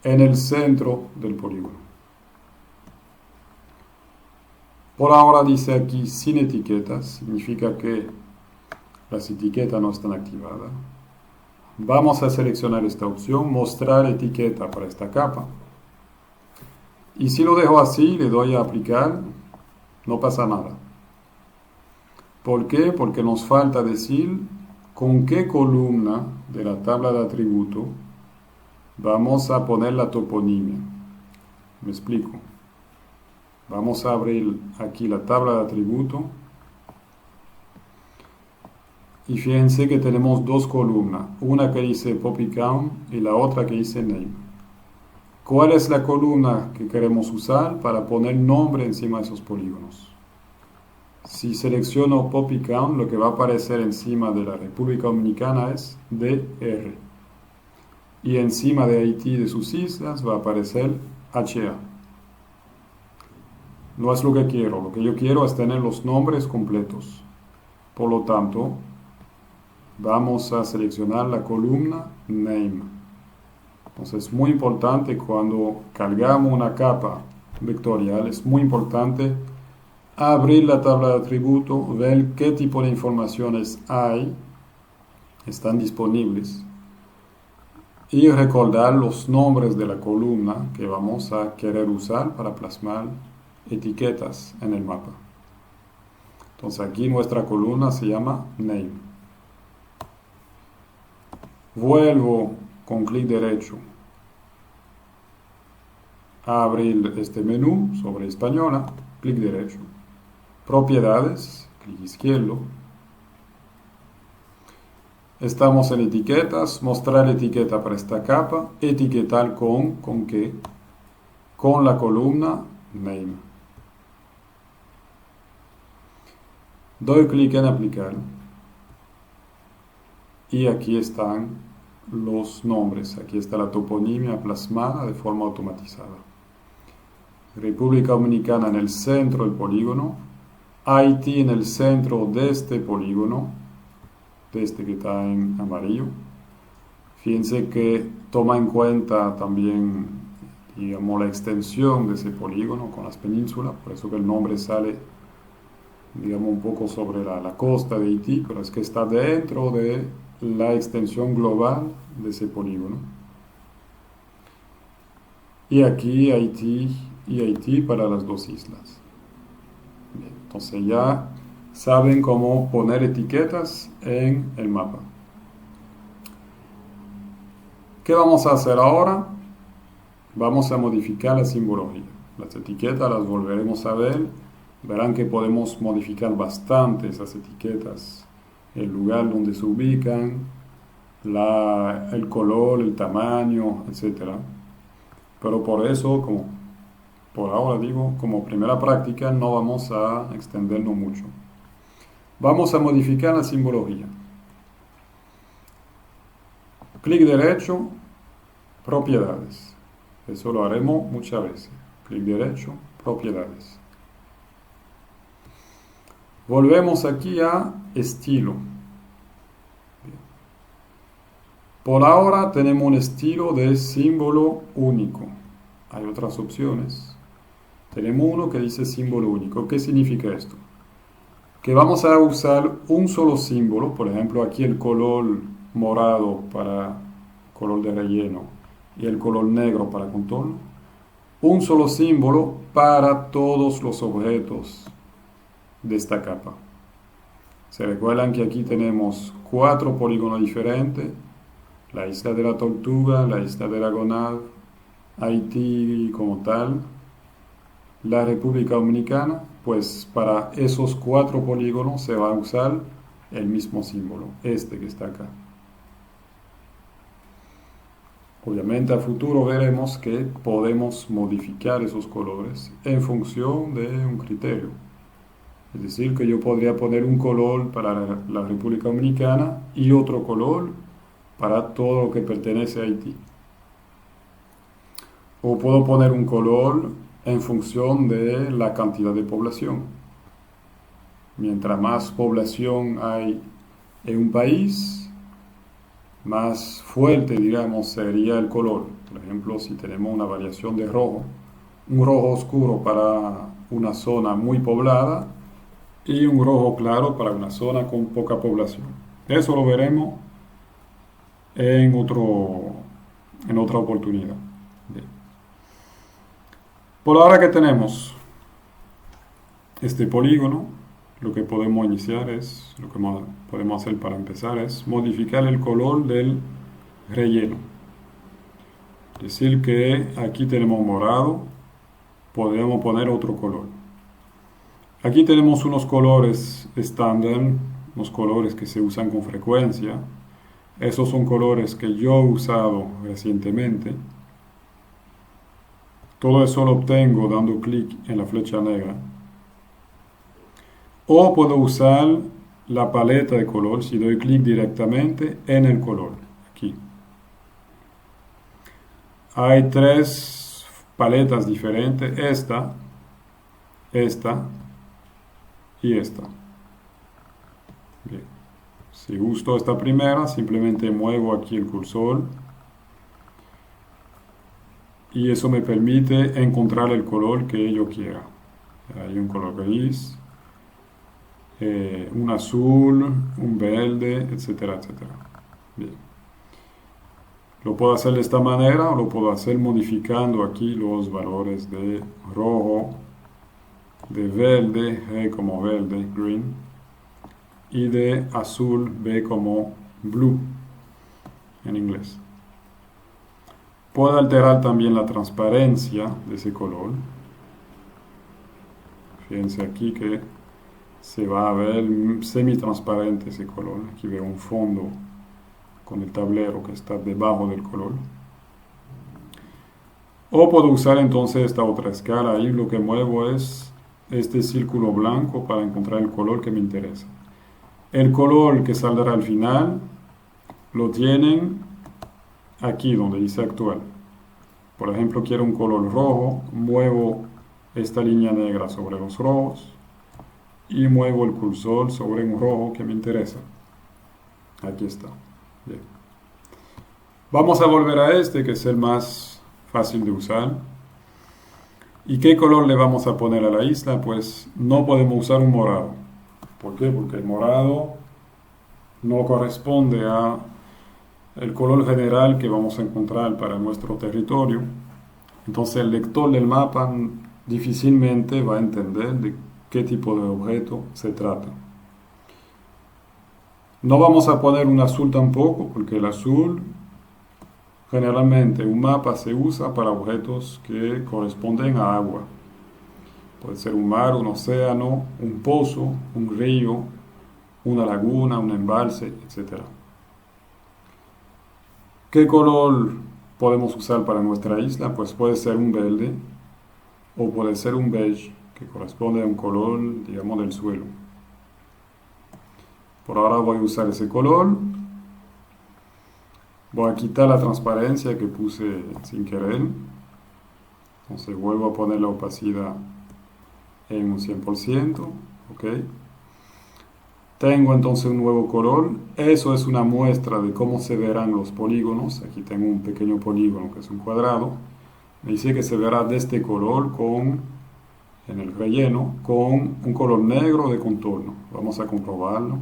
en el centro del polígono. Por ahora dice aquí sin etiquetas, significa que las etiquetas no están activadas. Vamos a seleccionar esta opción, mostrar etiqueta para esta capa. Y si lo dejo así, le doy a aplicar, no pasa nada. ¿Por qué? Porque nos falta decir con qué columna de la tabla de atributos vamos a poner la toponimia. Me explico. Vamos a abrir aquí la tabla de atributos. Y fíjense que tenemos dos columnas, una que dice PoppyCount y la otra que dice Name. ¿Cuál es la columna que queremos usar para poner nombre encima de esos polígonos? Si selecciono PoppyCount, lo que va a aparecer encima de la República Dominicana es DR. Y encima de Haití y de sus islas va a aparecer HA. No es lo que quiero, lo que yo quiero es tener los nombres completos. Por lo tanto, vamos a seleccionar la columna Name. Entonces es muy importante cuando cargamos una capa vectorial, es muy importante abrir la tabla de atributos, ver qué tipo de informaciones hay, están disponibles, y recordar los nombres de la columna que vamos a querer usar para plasmar etiquetas en el mapa. Entonces aquí nuestra columna se llama Name. Vuelvo con clic derecho a abrir este menú sobre Española, clic derecho. Propiedades, clic izquierdo. Estamos en etiquetas, mostrar etiqueta para esta capa, etiquetar ¿con qué? Con la columna Name. Doy clic en aplicar y aquí están los nombres, aquí está la toponimia plasmada de forma automatizada. República Dominicana en el centro del polígono, Haití en el centro de este polígono, de este que está en amarillo. Fíjense que toma en cuenta también, digamos, la extensión de ese polígono con las penínsulas, por eso que el nombre sale, digamos, un poco sobre la costa de Haití, pero es que está dentro de la extensión global de ese polígono. Y aquí Haití para las dos islas. Bien, entonces ya saben cómo poner etiquetas en el mapa. ¿Qué vamos a hacer ahora? Vamos a modificar la simbología. Las etiquetas las volveremos a ver. Verán que podemos modificar bastante esas etiquetas. El lugar donde se ubican, el color, el tamaño, etc. Pero por eso, por ahora digo, como primera práctica, no vamos a extendernos mucho. Vamos a modificar la simbología. Clic derecho, propiedades. Eso lo haremos muchas veces. Clic derecho, propiedades. Volvemos aquí a estilo. Por ahora tenemos un estilo de símbolo único. Hay otras opciones. Tenemos uno que dice símbolo único. ¿Qué significa esto? Que vamos a usar un solo símbolo, por ejemplo aquí el color morado para color de relleno y el color negro para contorno. Un solo símbolo para todos los objetos de esta capa. Se recuerdan que aquí tenemos 4 polígonos diferentes: la isla de la Tortuga, la isla de la Gonave, Haití como tal, la República Dominicana. Pues para esos 4 polígonos se va a usar el mismo símbolo, este que está acá. Obviamente a futuro veremos que podemos modificar esos colores en función de un criterio. Es decir, que yo podría poner un color para la República Dominicana y otro color para todo lo que pertenece a Haití. O puedo poner un color en función de la cantidad de población. Mientras más población hay en un país, más fuerte, digamos, sería el color. Por ejemplo, si tenemos una variación de rojo, un rojo oscuro para una zona muy poblada y un rojo claro para una zona con poca población. Eso lo veremos en en otra oportunidad. Bien. Por ahora que tenemos este polígono, lo que podemos iniciar es, lo que podemos hacer para empezar es modificar el color del relleno. Es decir que aquí tenemos morado, podemos poner otro color. Aquí tenemos unos colores estándar, unos colores que se usan con frecuencia. Esos son colores que yo he usado recientemente. Todo eso lo obtengo dando clic en la flecha negra. O puedo usar la paleta de color si doy clic directamente en el color. Aquí. Hay tres paletas diferentes. Esta y esta. Bien. Si gusto esta primera, simplemente muevo aquí el cursor y eso me permite encontrar el color que yo quiera. Hay un color gris, un azul, un verde, etcétera, etcétera. Bien. Lo puedo hacer de esta manera o lo puedo hacer modificando aquí los valores de rojo, de verde, G como verde, green, y de azul, B como blue en inglés. Puedo alterar también la transparencia de ese color. Fíjense aquí que se va a ver semi-transparente ese color. Aquí veo un fondo con el tablero que está debajo del color. O puedo usar entonces esta otra escala. Ahí lo que muevo es este círculo blanco para encontrar el color que me interesa. El color que saldrá al final lo tienen aquí donde dice actual. Por ejemplo, quiero un color rojo, muevo esta línea negra sobre los rojos y muevo el cursor sobre un rojo que me interesa. Aquí está. Bien. Vamos a volver a este que es el más fácil de usar. ¿Y qué color le vamos a poner a la isla? Pues no podemos usar un morado. ¿Por qué? Porque el morado no corresponde a el color general que vamos a encontrar para nuestro territorio. Entonces el lector del mapa difícilmente va a entender de qué tipo de objeto se trata. No vamos a poner un azul tampoco, porque el azul generalmente un mapa se usa para objetos que corresponden a agua. Puede ser un mar, un océano, un pozo, un río, una laguna, un embalse, etc. ¿Qué color podemos usar para nuestra isla? Pues puede ser un verde o puede ser un beige, que corresponde a un color, digamos, del suelo. Por ahora voy a usar ese color. Voy a quitar la transparencia que puse sin querer. Entonces vuelvo a poner la opacidad en un 100%. ¿Ok? Tengo entonces un nuevo color. Eso es una muestra de cómo se verán los polígonos. Aquí tengo un pequeño polígono que es un cuadrado. Me dice que se verá de este color en el relleno con un color negro de contorno. Vamos a comprobarlo.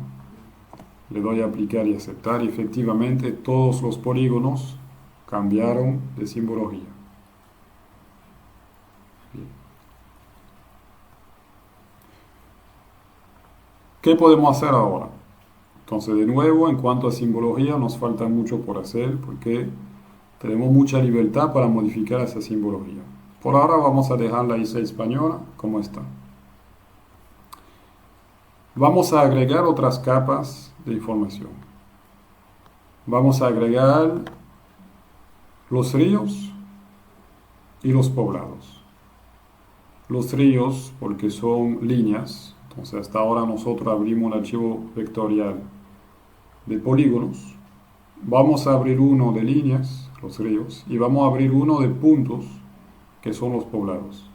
Le doy a aplicar y aceptar y efectivamente todos los polígonos cambiaron de simbología. Bien. ¿Qué podemos hacer ahora? Entonces, de nuevo, en cuanto a simbología, nos falta mucho por hacer porque tenemos mucha libertad para modificar esa simbología. Por ahora vamos a dejar la isla española como está. Vamos a agregar otras capas de información. Vamos a agregar los ríos y los poblados. Los ríos porque son líneas, Entonces hasta ahora nosotros abrimos un archivo vectorial de polígonos. Vamos a abrir uno de líneas, los ríos, y vamos a abrir uno de puntos, que son los poblados.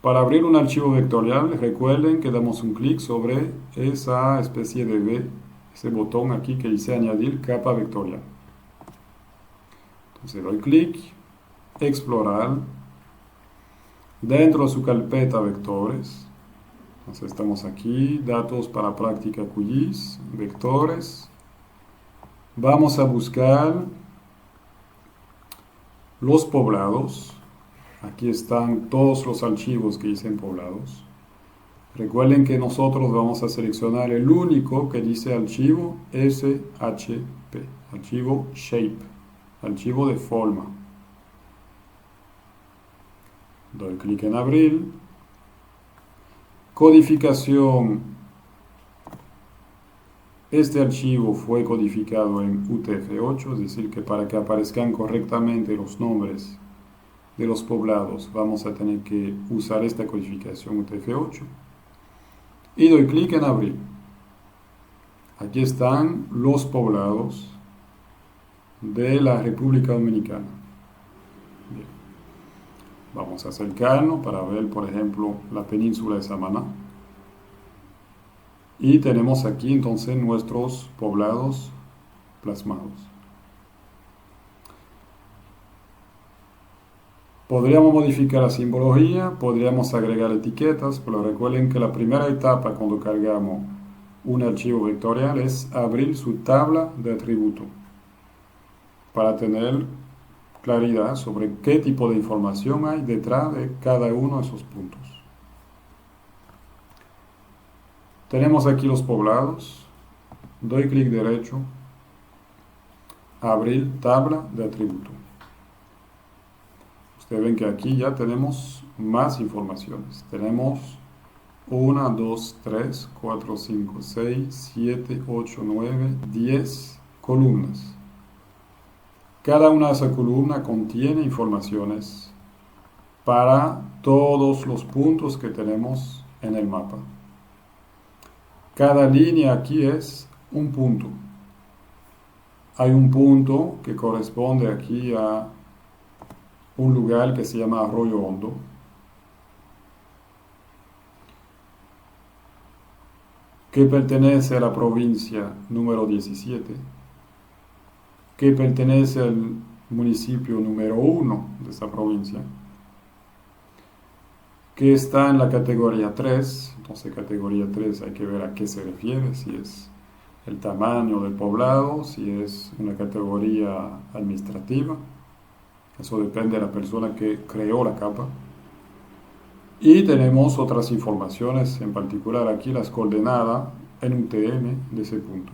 Para abrir un archivo vectorial, recuerden que damos un clic sobre esa especie de V, ese botón aquí que dice añadir capa vectorial. Entonces doy clic, explorar, dentro de su carpeta vectores. Entonces estamos aquí, datos para práctica QGIS, vectores. Vamos a buscar los poblados. Aquí están todos los archivos que dicen poblados. Recuerden que nosotros vamos a seleccionar el único que dice archivo SHP, archivo shape, archivo de forma. Doy clic en abrir. Codificación. Este archivo fue codificado en UTF-8, es decir, que para que aparezcan correctamente los nombres de los poblados vamos a tener que usar esta codificación UTF-8 y doy clic en abrir. Aquí están los poblados de la República Dominicana. Bien. Vamos a acercarnos para ver, por ejemplo, la península de Samaná. Y tenemos aquí entonces nuestros poblados plasmados. Podríamos modificar la simbología, podríamos agregar etiquetas, pero recuerden que la primera etapa cuando cargamos un archivo vectorial es abrir su tabla de atributo para tener claridad sobre qué tipo de información hay detrás de cada uno de esos puntos. Tenemos aquí los poblados, doy clic derecho, abrir tabla de atributo. Ustedes ven que aquí ya tenemos más informaciones. Tenemos 1, 2, 3, 4, 5, 6, 7, 8, 9, 10 columnas. Cada una de esas columnas contiene informaciones para todos los puntos que tenemos en el mapa. Cada línea aquí es un punto. Hay un punto que corresponde aquí a un lugar que se llama Arroyo Hondo. Que pertenece a la provincia número 17. Que pertenece al municipio número 1 de esa provincia. Que está en la categoría 3. Entonces categoría 3 hay que ver a qué se refiere, si es el tamaño del poblado, si es una categoría administrativa. Eso depende de la persona que creó la capa. Y tenemos otras informaciones, en particular aquí las coordenadas en UTM de ese punto.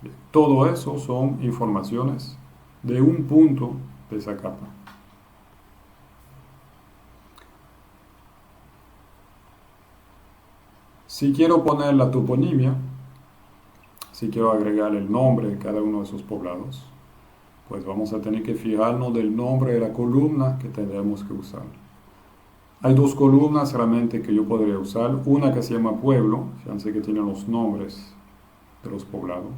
Bien, todo eso son informaciones de un punto de esa capa. Si quiero poner la toponimia, si quiero agregar el nombre de cada uno de esos poblados, pues vamos a tener que fijarnos del nombre de la columna que tendremos que usar. Hay dos columnas realmente que yo podría usar. Una que se llama pueblo, fíjense que tiene los nombres de los poblados.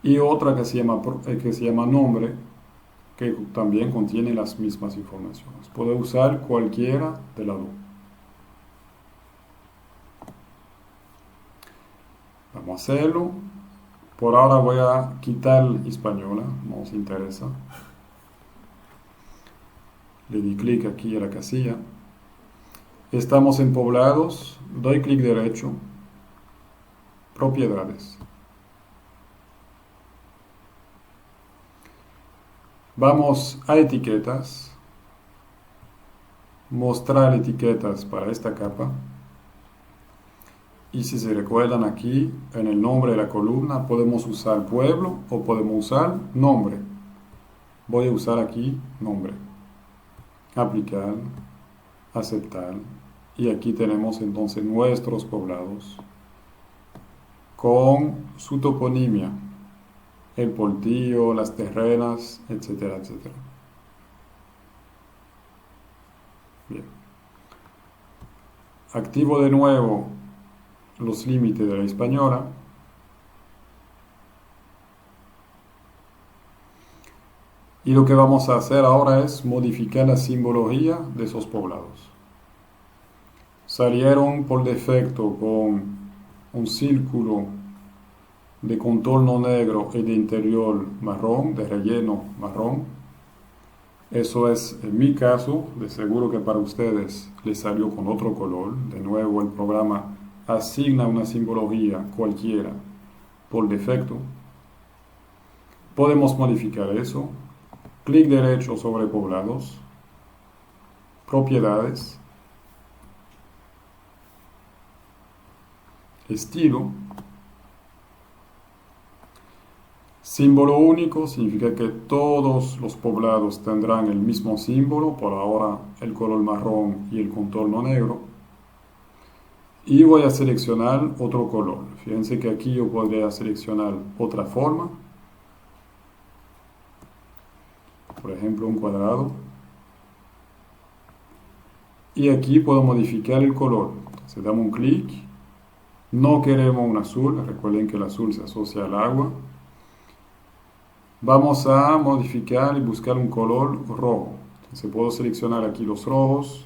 Y otra que se llama nombre, que también contiene las mismas informaciones. Puedo usar cualquiera de las dos. Vamos a hacerlo. Por ahora voy a quitar española, no nos interesa. Le di clic aquí a la casilla. Estamos en poblados, doy clic derecho, propiedades. Vamos a etiquetas, mostrar etiquetas para esta capa. Y si se recuerdan aquí, en el nombre de la columna podemos usar pueblo o podemos usar nombre. Voy a usar aquí nombre. Aplicar, aceptar. Y aquí tenemos entonces nuestros poblados con su toponimia. El Portillo, las Terrenas, etcétera, etcétera. Bien. Activo de nuevo los límites de la española. Y lo que vamos a hacer ahora es modificar la simbología de esos poblados. Salieron por defecto con un círculo de contorno negro y de interior marrón, de relleno marrón. Eso es en mi caso, de seguro que para ustedes les salió con otro color. De nuevo el programa asigna una simbología cualquiera por defecto. Podemos modificar eso. Clic derecho sobre poblados, propiedades, estilo, símbolo único, significa que todos los poblados tendrán el mismo símbolo, por ahora el color marrón y el contorno negro. Y voy a seleccionar otro color. Fíjense que aquí yo podría seleccionar otra forma. Por ejemplo, un cuadrado. Y aquí puedo modificar el color. Entonces damos un clic. No queremos un azul. Recuerden que el azul se asocia al agua. Vamos a modificar y buscar un color rojo. Entonces puedo seleccionar aquí los rojos.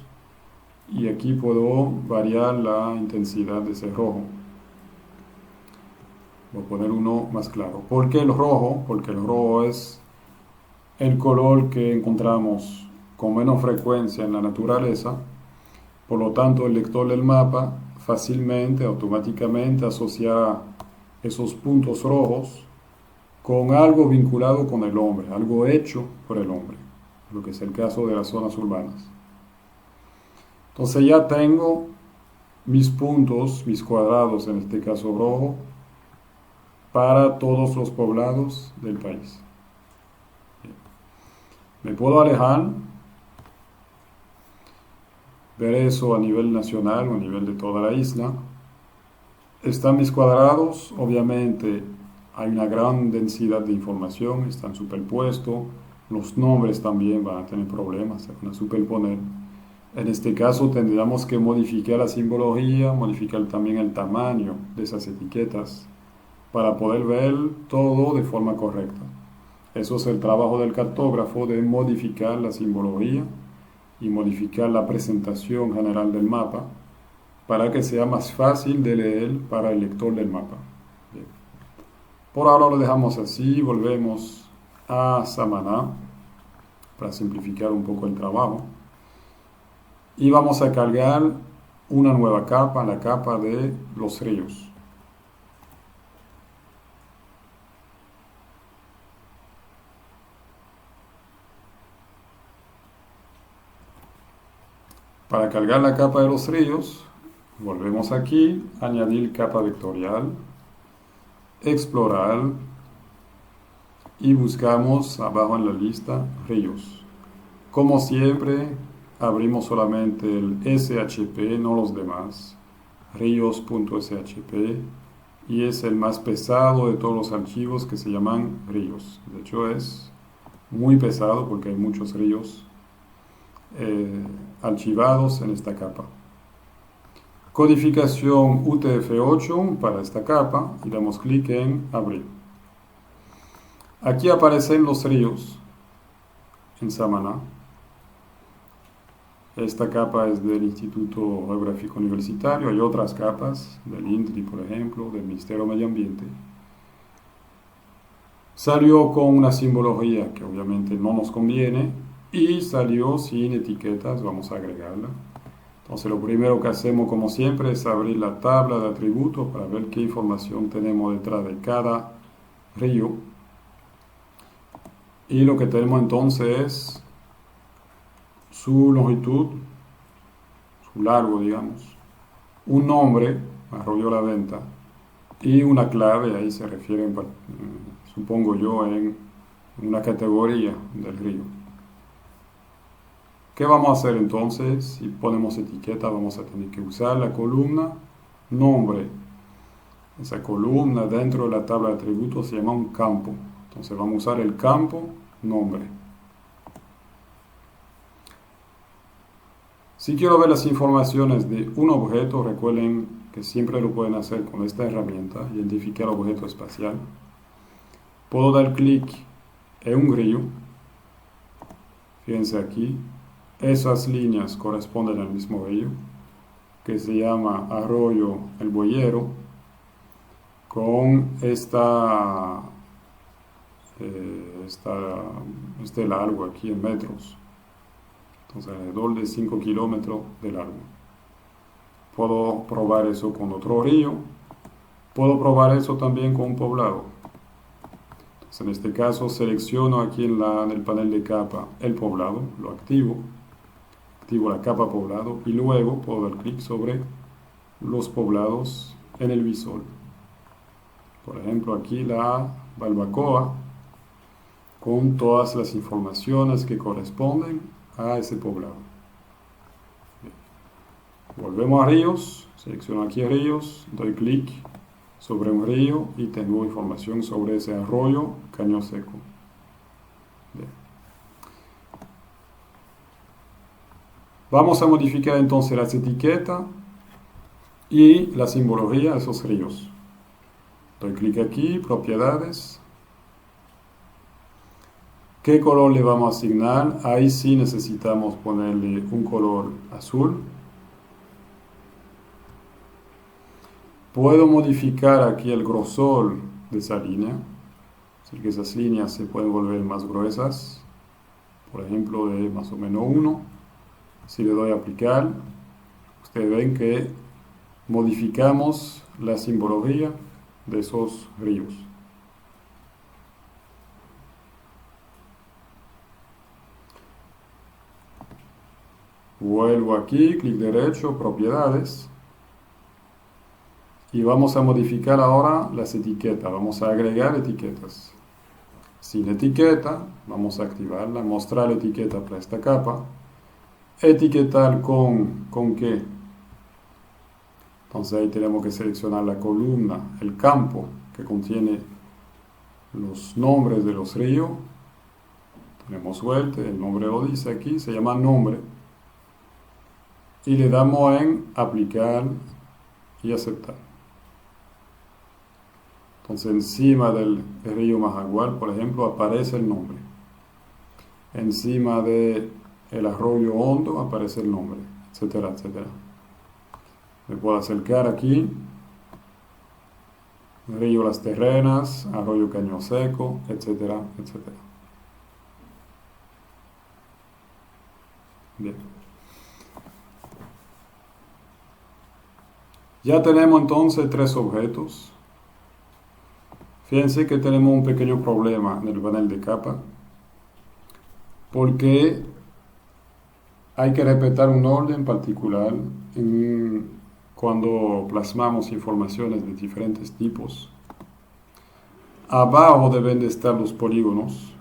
Y aquí puedo variar la intensidad de ese rojo. Voy a poner uno más claro. ¿Por qué el rojo? Porque el rojo es el color que encontramos con menos frecuencia en la naturaleza. Por lo tanto, el lector del mapa fácilmente, automáticamente asociará esos puntos rojos con algo vinculado con el hombre, algo hecho por el hombre, lo que es el caso de las zonas urbanas. Entonces ya tengo mis puntos, mis cuadrados, en este caso rojo, para todos los poblados del país. Me puedo alejar, ver eso a nivel nacional o a nivel de toda la isla. Están mis cuadrados, obviamente hay una gran densidad de información, están superpuestos, los nombres también van a tener problemas, se van a superponer. En este caso tendríamos que modificar la simbología, modificar también el tamaño de esas etiquetas para poder ver todo de forma correcta. Eso es el trabajo del cartógrafo, de modificar la simbología y modificar la presentación general del mapa para que sea más fácil de leer para el lector del mapa. Bien. Por ahora lo dejamos así, volvemos a Samaná para simplificar un poco el trabajo. Y vamos a cargar una nueva capa, la capa de los ríos. Para cargar la capa de los ríos, volvemos aquí, añadir capa vectorial, explorar y buscamos abajo en la lista ríos. Como siempre, abrimos solamente el SHP, no los demás, ríos.shp, y es el más pesado de todos los archivos que se llaman ríos. De hecho es muy pesado porque hay muchos ríos archivados en esta capa. Codificación UTF-8 para esta capa y damos clic en abrir. Aquí aparecen los ríos en Samaná. Esta capa es del Instituto Geográfico Universitario, hay otras capas del INTRI, por ejemplo, del Ministerio de Medio Ambiente. Salió con una simbología que obviamente no nos conviene y salió sin etiquetas, vamos a agregarla. Entonces lo primero que hacemos como siempre es abrir la tabla de atributos para ver qué información tenemos detrás de cada río. Y lo que tenemos entonces es su longitud, su largo digamos, un nombre, Arroyo La Venta, y una clave, ahí se refiere, supongo yo, en una categoría del río. ¿Qué vamos a hacer entonces? Si ponemos etiqueta vamos a tener que usar la columna nombre. Esa columna dentro de la tabla de atributos se llama un campo. Entonces vamos a usar el campo nombre. Si quiero ver las informaciones de un objeto, recuerden que siempre lo pueden hacer con esta herramienta, identificar objeto espacial. Puedo dar clic en un río. Fíjense aquí, esas líneas corresponden al mismo río, que se llama Arroyo El Boyero, con este largo aquí en metros. Entonces, alrededor de 5 kilómetros de largo. Puedo probar eso con otro río. Puedo probar eso también con un poblado. Entonces, en este caso, selecciono aquí en el panel de capa el poblado, lo activo la capa poblado y luego puedo dar clic sobre los poblados en el visor. Por ejemplo, aquí la barbacoa con todas las informaciones que corresponden a ese poblado. Volvemos a ríos, selecciono aquí ríos, doy clic sobre un río y tengo información sobre ese arroyo Caño Seco. Bien. Vamos a modificar entonces las etiquetas y la simbología de esos ríos. Doy clic aquí, propiedades. ¿Qué color le vamos a asignar? Ahí sí necesitamos ponerle un color azul. Puedo modificar aquí el grosor de esa línea, así que esas líneas se pueden volver más gruesas, por ejemplo de más o menos 1. Si le doy a aplicar, ustedes ven que modificamos la simbología de esos ríos. Vuelvo aquí, clic derecho, propiedades. Y vamos a modificar ahora las etiquetas. Vamos a agregar etiquetas. Sin etiqueta, vamos a activarla, mostrar etiqueta para esta capa. Etiquetar ¿con qué? Entonces ahí tenemos que seleccionar la columna, el campo que contiene los nombres de los ríos. Tenemos suerte, el nombre lo dice aquí, se llama nombre. Y le damos en aplicar y aceptar. Entonces encima del río Majagual, por ejemplo, aparece el nombre. Encima del arroyo Hondo aparece el nombre, etcétera, etcétera. Me puedo acercar aquí. Río Las Terrenas, arroyo Caño Seco, etcétera, etcétera. Bien. Ya tenemos entonces 3 objetos. Fíjense que tenemos un pequeño problema en el panel de capa, porque hay que respetar un orden particular cuando plasmamos informaciones de diferentes tipos. Abajo deben de estar los polígonos,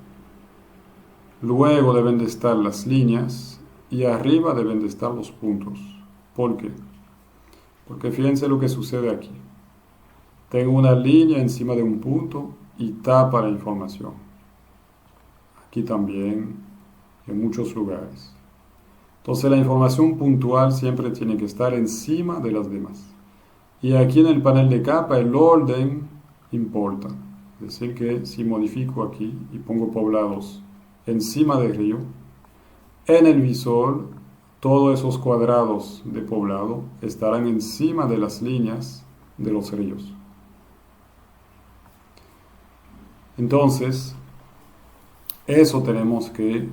luego deben de estar las líneas y arriba deben de estar los puntos. ¿Por qué? Porque fíjense lo que sucede aquí. Tengo una línea encima de un punto y tapa la información. Aquí también, en muchos lugares. Entonces la información puntual siempre tiene que estar encima de las demás. Y aquí en el panel de capa el orden importa. Es decir que si modifico aquí y pongo poblados encima del río, en el visor todos esos cuadrados de poblado estarán encima de las líneas de los ríos. Entonces, eso tenemos que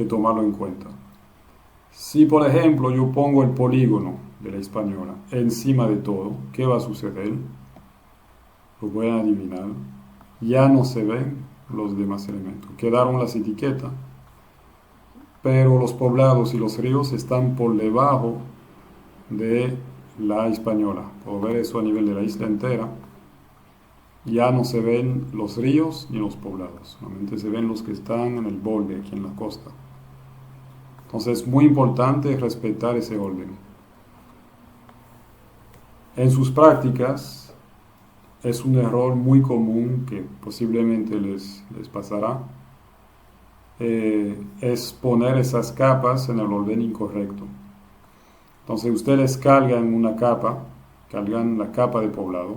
tomarlo en cuenta. Si, por ejemplo, yo pongo el polígono de la española encima de todo, ¿qué va a suceder? Lo pueden adivinar. Ya no se ven los demás elementos. Quedaron las etiquetas, pero los poblados y los ríos están por debajo de la española. Puedo ver eso a nivel de la isla entera. Ya no se ven los ríos ni los poblados, solamente se ven los que están en el borde, aquí en la costa. Entonces es muy importante respetar ese orden. En sus prácticas es un error muy común que posiblemente les pasará. es poner esas capas en el orden incorrecto. Entonces ustedes cargan una capa, cargan la capa de poblado.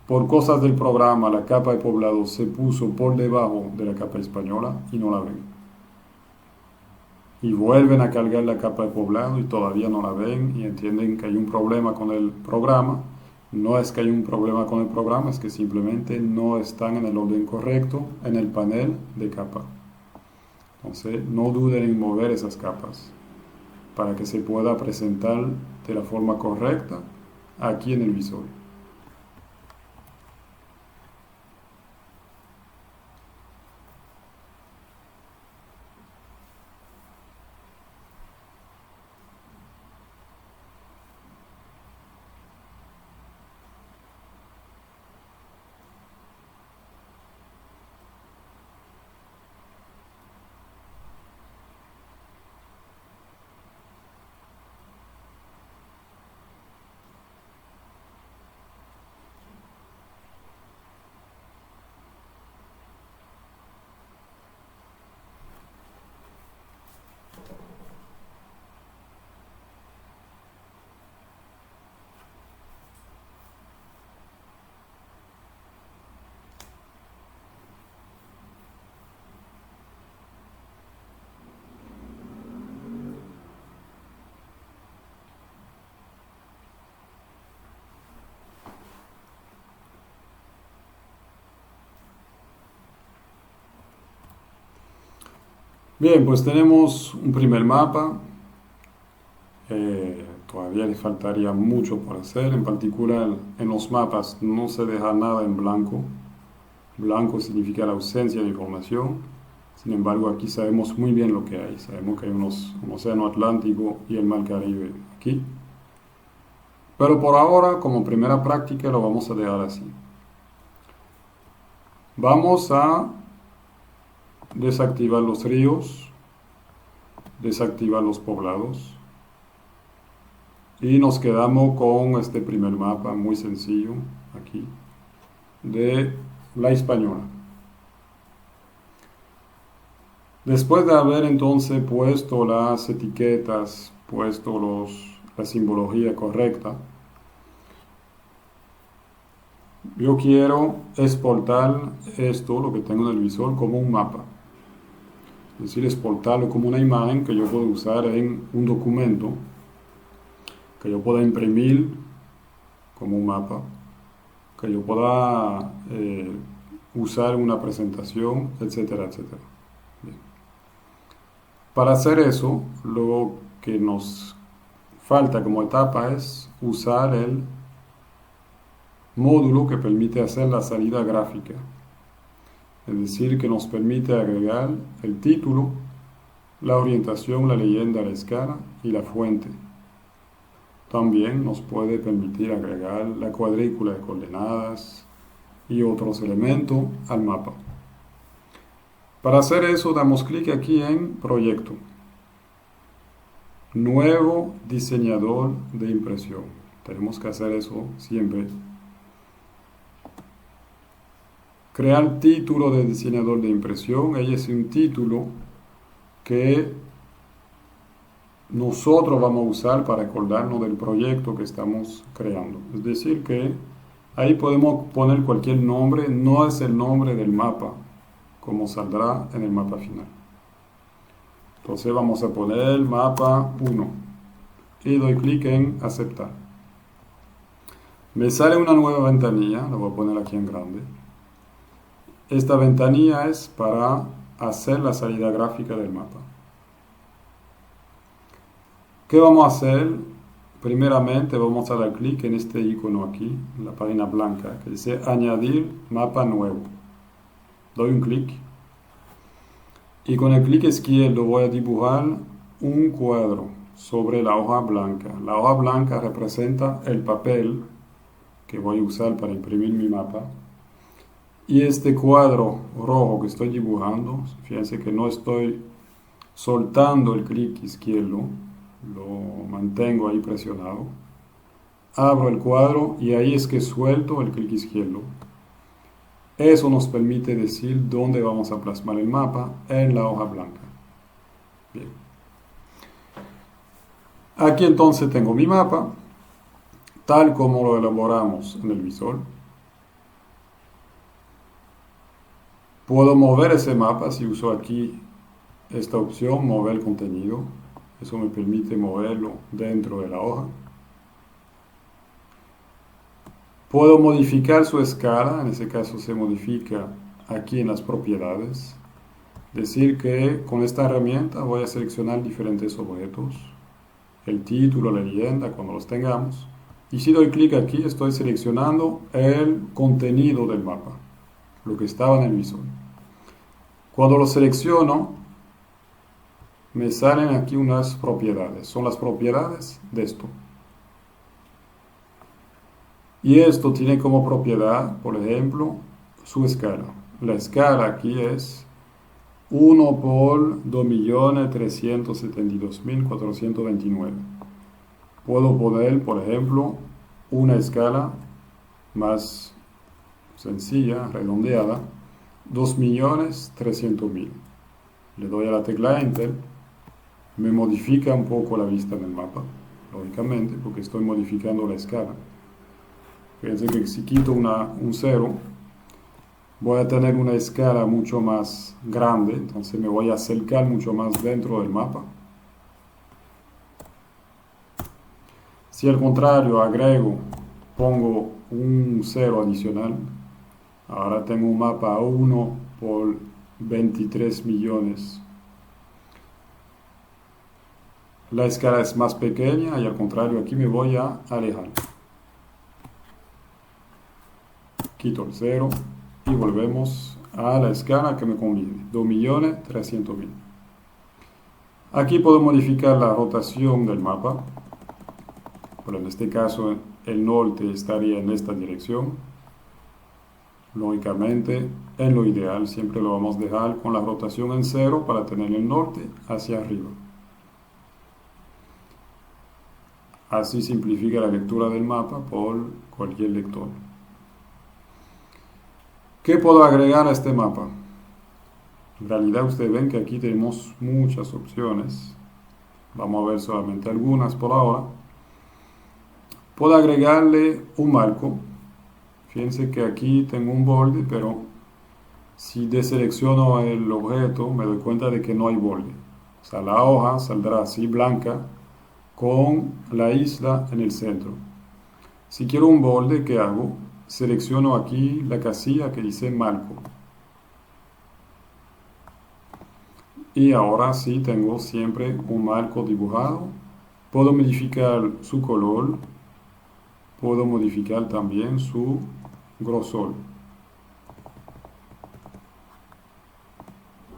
Por cosas del programa, la capa de poblado se puso por debajo de la capa española y no la ven. Y vuelven a cargar la capa de poblado y todavía no la ven y entienden que hay un problema con el programa. No es que hay un problema con el programa, es que simplemente no están en el orden correcto en el panel de capa. Entonces, no duden en mover esas capas para que se pueda presentar de la forma correcta aquí en el visor. Bien, pues tenemos un primer mapa. Todavía le faltaría mucho por hacer. En particular, en los mapas no se deja nada en blanco. Blanco significa la ausencia de información. Sin embargo, aquí sabemos muy bien lo que hay. Sabemos que hay un océano Atlántico y el mar Caribe aquí. Pero por ahora, como primera práctica, lo vamos a dejar así. Vamos a desactivar los ríos, desactivar los poblados y nos quedamos con este primer mapa muy sencillo aquí de la Española. Después de haber entonces puesto las etiquetas, puesto la simbología correcta, yo quiero exportar esto, lo que tengo en el visor, como un mapa. Es decir, exportarlo como una imagen que yo puedo usar en un documento, que yo pueda imprimir como un mapa, que yo pueda usar en una presentación, etcétera, etcétera. Bien. Para hacer eso, lo que nos falta como etapa es usar el módulo que permite hacer la salida gráfica. Es decir, que nos permite agregar el título, la orientación, la leyenda, la escala y la fuente. También nos puede permitir agregar la cuadrícula de coordenadas y otros elementos al mapa. Para hacer eso, damos clic aquí en Proyecto. Nuevo diseñador de impresión. Tenemos que hacer eso siempre. Crear título de diseñador de impresión. Ese es un título que nosotros vamos a usar para acordarnos del proyecto que estamos creando. Es decir que ahí podemos poner cualquier nombre, no es el nombre del mapa, como saldrá en el mapa final. Entonces vamos a poner mapa 1 y doy clic en aceptar. Me sale una nueva ventanilla, la voy a poner aquí en grande. Esta ventanilla es para hacer la salida gráfica del mapa. ¿Qué vamos a hacer? Primeramente vamos a dar clic en este icono aquí, en la página blanca, que dice añadir mapa nuevo. Doy un clic. Y con el clic izquierdo voy a dibujar un cuadro sobre la hoja blanca. La hoja blanca representa el papel que voy a usar para imprimir mi mapa. Y este cuadro rojo que estoy dibujando, fíjense que no estoy soltando el clic izquierdo, lo mantengo ahí presionado. Abro el cuadro y ahí es que suelto el clic izquierdo. Eso nos permite decir dónde vamos a plasmar el mapa en la hoja blanca. Bien. Aquí entonces tengo mi mapa, tal como lo elaboramos en el visor. Puedo mover ese mapa si uso aquí esta opción, mover contenido. Eso me permite moverlo dentro de la hoja. Puedo modificar su escala, en ese caso se modifica aquí en las propiedades. Decir que con esta herramienta voy a seleccionar diferentes objetos, el título, la leyenda, cuando los tengamos. Y si doy clic aquí, estoy seleccionando el contenido del mapa, lo que estaba en el visor. Cuando lo selecciono, me salen aquí unas propiedades. Son las propiedades de esto. Y esto tiene como propiedad, por ejemplo, su escala. La escala aquí es 1 por 2.372.429. Puedo poner, por ejemplo, una escala más sencilla, redondeada, 2.300.000. Le doy a la tecla Enter. Me modifica un poco la vista del mapa, lógicamente, porque estoy modificando la escala. Fíjense que si quito un 0, voy a tener una escala mucho más grande, entonces me voy a acercar mucho más dentro del mapa. Si al contrario agrego, pongo un 0 adicional, ahora tengo un mapa 1 por 23 millones. La escala es más pequeña y al contrario aquí me voy a alejar. Quito el 0 y volvemos a la escala que me conviene, 2.300.000. Aquí puedo modificar la rotación del mapa, pero en este caso el norte estaría en esta dirección. Lógicamente, en lo ideal siempre lo vamos a dejar con la rotación en 0 para tener el norte hacia arriba. Así simplifica la lectura del mapa por cualquier lector. ¿Qué puedo agregar a este mapa? En realidad ustedes ven que aquí tenemos muchas opciones. Vamos a ver solamente algunas por ahora. Puedo agregarle un marco. Fíjense que aquí tengo un borde, pero si deselecciono el objeto me doy cuenta de que no hay borde. O sea, la hoja saldrá así blanca con la isla en el centro. Si quiero un borde, ¿qué hago? Selecciono aquí la casilla que dice marco. Y ahora sí tengo siempre un marco dibujado. Puedo modificar su color. Puedo modificar también su grosor.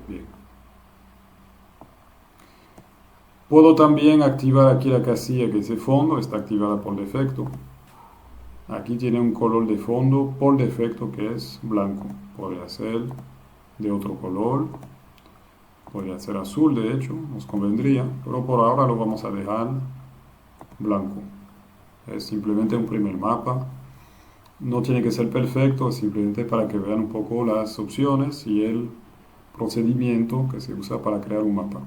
Bien. Puedo también activar aquí la casilla que dice fondo. Está activada por defecto. Aquí tiene un color de fondo por defecto que es blanco. Podría ser de otro color. Podría ser azul, de hecho, nos convendría. Pero por ahora lo vamos a dejar blanco. Es simplemente un primer mapa. No tiene que ser perfecto, es simplemente para que vean un poco las opciones y el procedimiento que se usa para crear un mapa.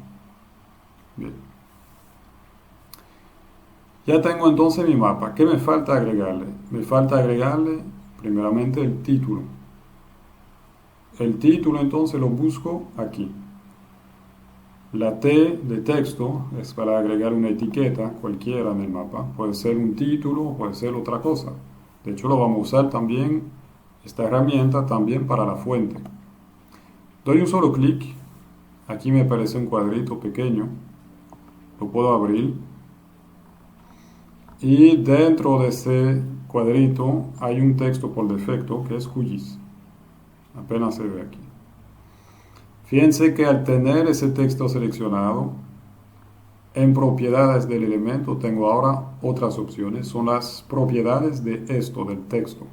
Bien. Ya tengo entonces mi mapa. ¿Qué me falta agregarle? Me falta agregarle primeramente el título. El título entonces lo busco aquí. La T de texto es para agregar una etiqueta cualquiera en el mapa. Puede ser un título o puede ser otra cosa. De hecho lo vamos a usar también, esta herramienta también para la fuente. Doy un solo clic. Aquí me aparece un cuadrito pequeño. Lo puedo abrir. Y dentro de ese cuadrito hay un texto por defecto que es QGIS. Apenas se ve aquí. Fíjense que al tener ese texto seleccionado, en propiedades del elemento tengo ahora otras opciones. Son las propiedades de esto, del texto.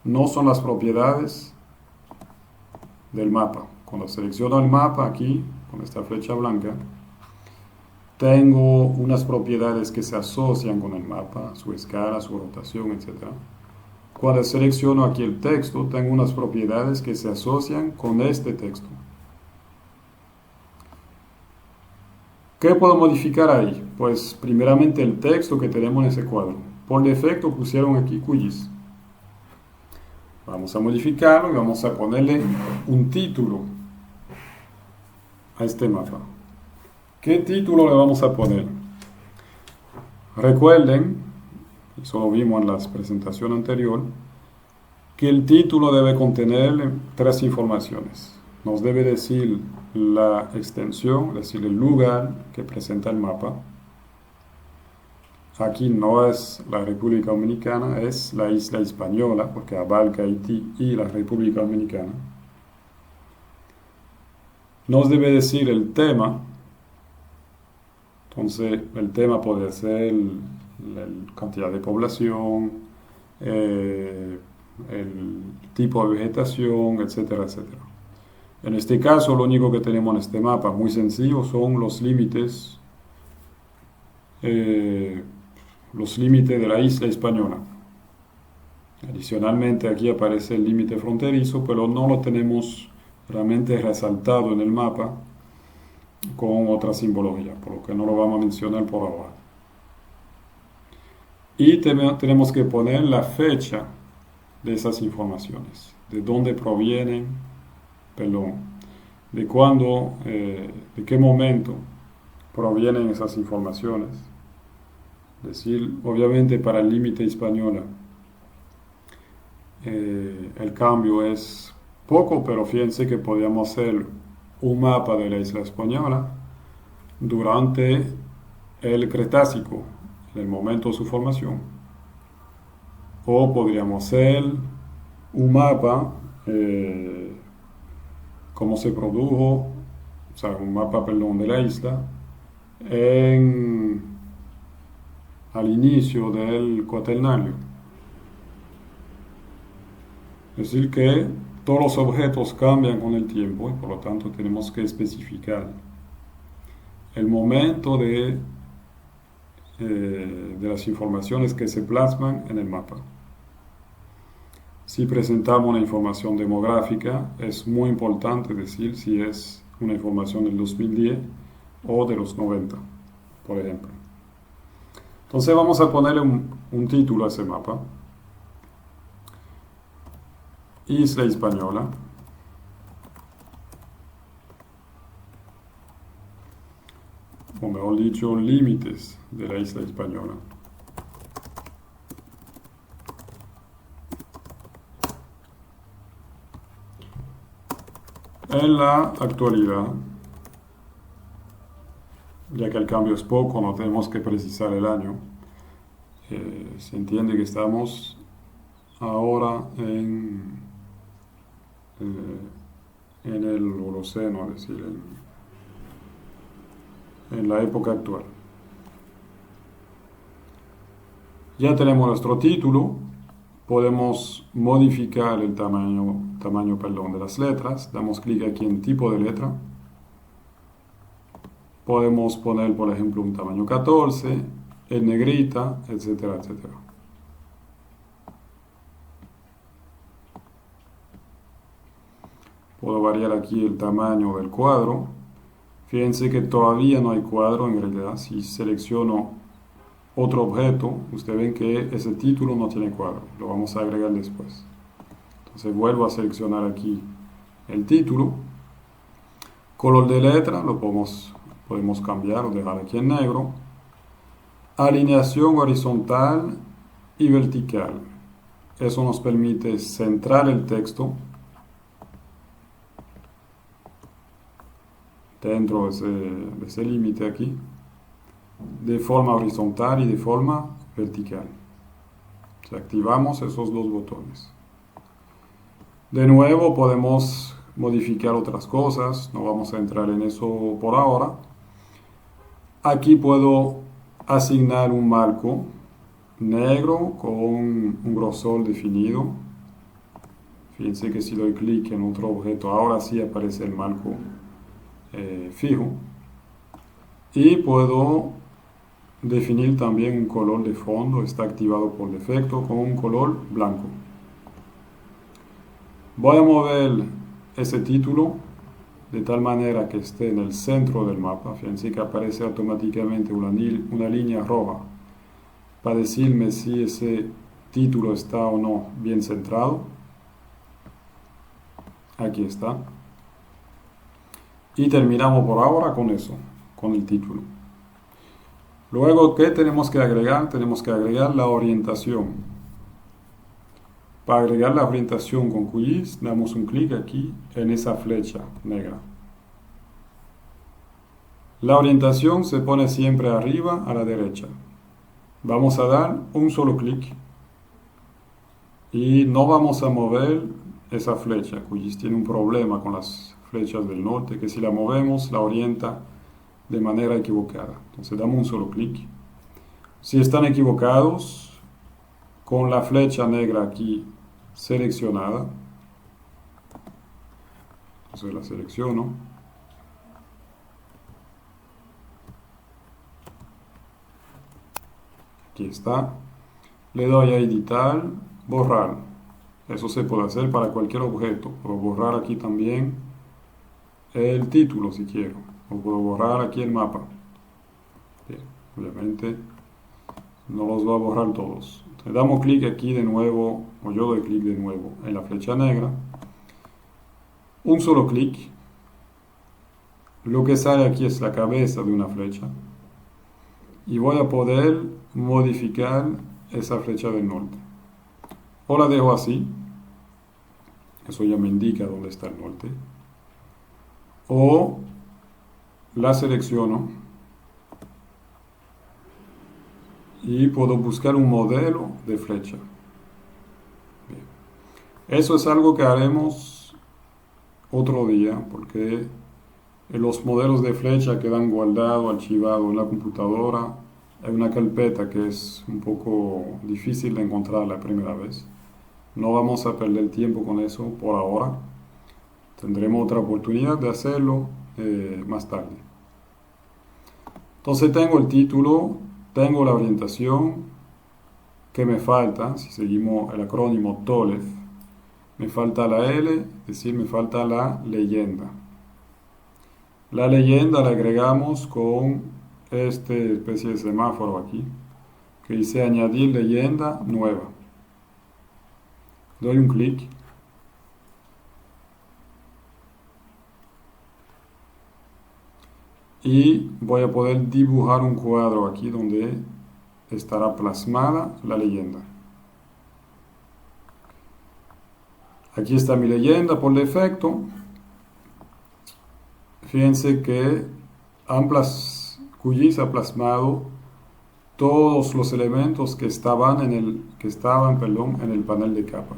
No son las propiedades del mapa. Cuando selecciono el mapa aquí, con esta flecha blanca, tengo unas propiedades que se asocian con el mapa, su escala, su rotación, etc. cuando selecciono aquí el texto, tengo unas propiedades que se asocian con este texto. ¿Qué puedo modificar ahí? Pues primeramente el texto que tenemos en ese cuadro. Por defecto pusieron aquí QGIS. Vamos a modificarlo y vamos a ponerle un título a este mapa. ¿Qué título le vamos a poner? Recuerden, eso lo vimos en la presentación anterior, que el título debe contener tres informaciones. Nos debe decir la extensión, es decir, el lugar que presenta el mapa. Aquí no es la República Dominicana, es la isla española, porque abarca Haití y la República Dominicana. Nos debe decir el tema. Entonces, el tema puede ser la cantidad de población, el tipo de vegetación, etcétera, etcétera. En este caso, lo único que tenemos en este mapa, muy sencillo, son los límites de la isla española. Adicionalmente, aquí aparece el límite fronterizo, pero no lo tenemos realmente resaltado en el mapa con otra simbología, por lo que no lo vamos a mencionar por ahora. Y tenemos que poner la fecha de esas informaciones, de dónde provienen, perdón, de cuándo, de qué momento provienen esas informaciones. Es decir, obviamente para el límite española el cambio es poco, pero fíjense que podríamos hacer un mapa de la isla española durante el Cretácico, en el momento de su formación. O podríamos hacer un mapa, cómo se produjo, o sea, un mapa, perdón, de la isla al inicio del Cuaternario. Es decir, que todos los objetos cambian con el tiempo y por lo tanto tenemos que especificar el momento de las informaciones que se plasman en el mapa. Si presentamos una información demográfica, es muy importante decir si es una información del 2010 o de los 90, por ejemplo. Entonces vamos a ponerle un título a ese mapa. Isla Española. O mejor dicho, límites de la isla española. En la actualidad, ya que el cambio es poco, no tenemos que precisar el año, se entiende que estamos ahora en el Holoceno, es decir, en la época actual. Ya tenemos nuestro título, podemos modificar el tamaño de las letras, damos clic aquí en tipo de letra, podemos poner por ejemplo un tamaño 14, en negrita, etcétera, etcétera. Puedo variar aquí el tamaño del cuadro. Fíjense que todavía no hay cuadro en realidad. Si selecciono otro objeto, ustedes ven que ese título no tiene cuadro. Lo vamos a agregar después. Entonces vuelvo a seleccionar aquí el título. Color de letra lo podemos cambiar o dejar aquí en negro. Alineación horizontal y vertical. Eso nos permite centrar el texto dentro de ese límite aquí, de forma horizontal y de forma vertical. Si activamos esos dos botones. De nuevo podemos modificar otras cosas, no vamos a entrar en eso por ahora. Aquí puedo asignar un marco negro con un grosor definido. Fíjense que si doy clic en otro objeto, ahora sí aparece el marco fijo. Y puedo definir también un color de fondo, está activado por defecto con un color blanco. Voy a mover ese título de tal manera que esté en el centro del mapa. Fíjense que aparece automáticamente una línea roja para decirme si ese título está o no bien centrado. Aquí está. Y terminamos por ahora con eso, con el título. Luego, ¿qué tenemos que agregar? Tenemos que agregar la orientación. Para agregar la orientación con QGIS, damos un clic aquí en esa flecha negra. La orientación se pone siempre arriba a la derecha. Vamos a dar un solo clic y no vamos a mover esa flecha. QGIS tiene un problema con las flechas del norte, que si la movemos la orienta de manera equivocada. Entonces damos un solo clic. Si están equivocados, con la flecha negra aquí seleccionada, entonces la selecciono. Aquí está. Le doy a editar, borrar. Eso se puede hacer para cualquier objeto. Puedo borrar aquí también el título si quiero. O puedo borrar aquí el mapa. Bien, obviamente no los va a borrar todos. Le damos clic aquí de nuevo, o yo doy clic de nuevo en la flecha negra. Un solo clic. Lo que sale aquí es la cabeza de una flecha. Y voy a poder modificar esa flecha del norte. O la dejo así. Eso ya me indica dónde está el norte. O la selecciono y puedo buscar un modelo de flecha. Bien. Eso es algo que haremos otro día, porque los modelos de flecha quedan guardados, archivados en la computadora, en una carpeta que es un poco difícil de encontrar la primera vez. No vamos a perder tiempo con eso por ahora. Tendremos otra oportunidad de hacerlo más tarde. Entonces tengo el título, tengo la orientación. ¿Qué me falta? Si seguimos el acrónimo TOLEF, me falta la L, es decir, me falta la leyenda. La leyenda la agregamos con esta especie de semáforo aquí, que dice añadir leyenda nueva. Doy un clic. Y voy a poder dibujar un cuadro aquí donde estará plasmada la leyenda. Aquí está mi leyenda por defecto. Fíjense que QGIS ha plasmado todos los elementos que estaban en el panel de capa,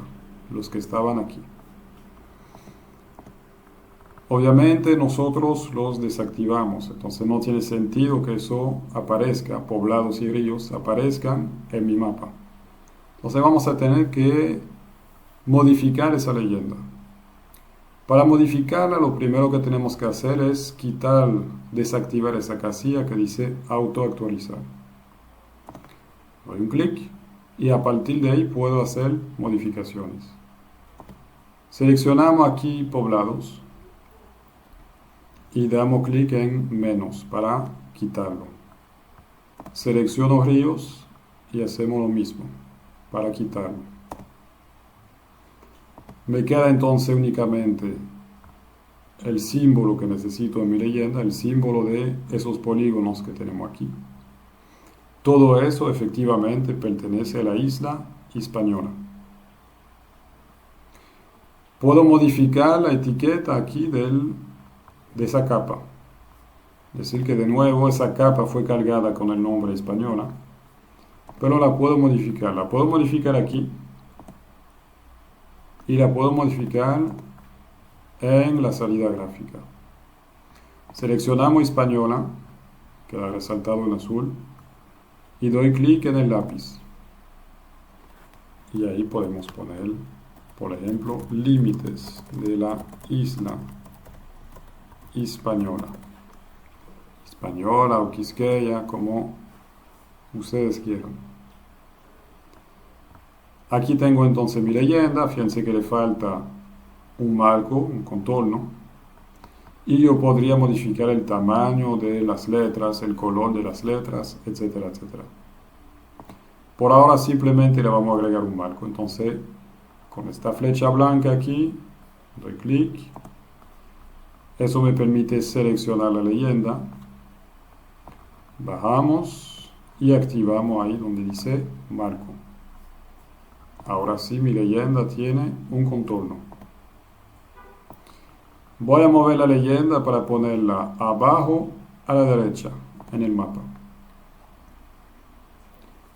los que estaban aquí. Obviamente nosotros los desactivamos, entonces no tiene sentido que eso aparezca, poblados y ríos aparezcan en mi mapa. Entonces vamos a tener que modificar esa leyenda. Para modificarla, lo primero que tenemos que hacer es desactivar esa casilla que dice autoactualizar. Doy un clic y a partir de ahí puedo hacer modificaciones. Seleccionamos aquí poblados y damos clic en menos para quitarlo. Selecciono ríos y hacemos lo mismo para quitarlo. Me queda entonces únicamente el símbolo que necesito en mi leyenda, el símbolo de esos polígonos que tenemos aquí. Todo eso efectivamente pertenece a la isla Hispaniola. Puedo modificar la etiqueta aquí de esa capa. Es decir, que de nuevo esa capa fue cargada con el nombre Hispaniola, pero la puedo modificar. La puedo modificar aquí y la puedo modificar en la salida gráfica. Seleccionamos Hispaniola, queda resaltado en azul, y doy clic en el lápiz. Y ahí podemos poner, por ejemplo, límites de la isla Hispaniola. Hispaniola o Quisqueya, como ustedes quieran. Aquí tengo entonces mi leyenda. Fíjense que le falta un marco, un contorno, y yo podría modificar el tamaño de las letras, el color de las letras, etcétera, etcétera. Por ahora simplemente le vamos a agregar un marco. Entonces, con esta flecha blanca aquí, doy clic. Eso me permite seleccionar la leyenda. Bajamos y activamos ahí donde dice marco. Ahora sí mi leyenda tiene un contorno. Voy a mover la leyenda para ponerla abajo a la derecha en el mapa.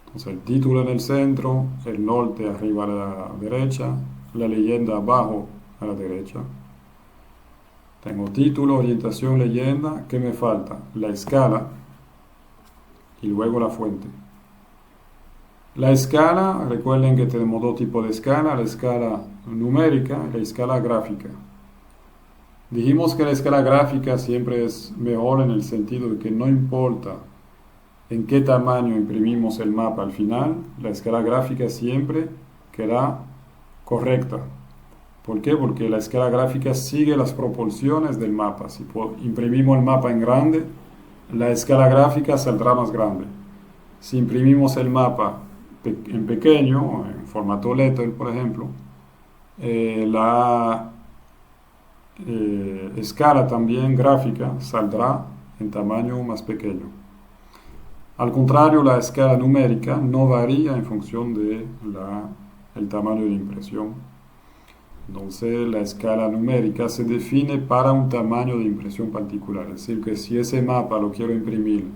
Entonces el título en el centro, el norte arriba a la derecha, la leyenda abajo a la derecha. Tengo título, orientación, leyenda. ¿Qué me falta? La escala y luego la fuente. La escala, recuerden que tenemos dos tipos de escala, la escala numérica y la escala gráfica. Dijimos que la escala gráfica siempre es mejor en el sentido de que no importa en qué tamaño imprimimos el mapa al final, la escala gráfica siempre queda correcta. ¿Por qué? Porque la escala gráfica sigue las proporciones del mapa. Si imprimimos el mapa en grande, la escala gráfica saldrá más grande. Si imprimimos el mapa en pequeño, en formato letter, por ejemplo, la escala también gráfica saldrá en tamaño más pequeño. Al contrario, la escala numérica no varía en función de el tamaño de impresión. Entonces, la escala numérica se define para un tamaño de impresión particular. Es decir, que si ese mapa lo quiero imprimir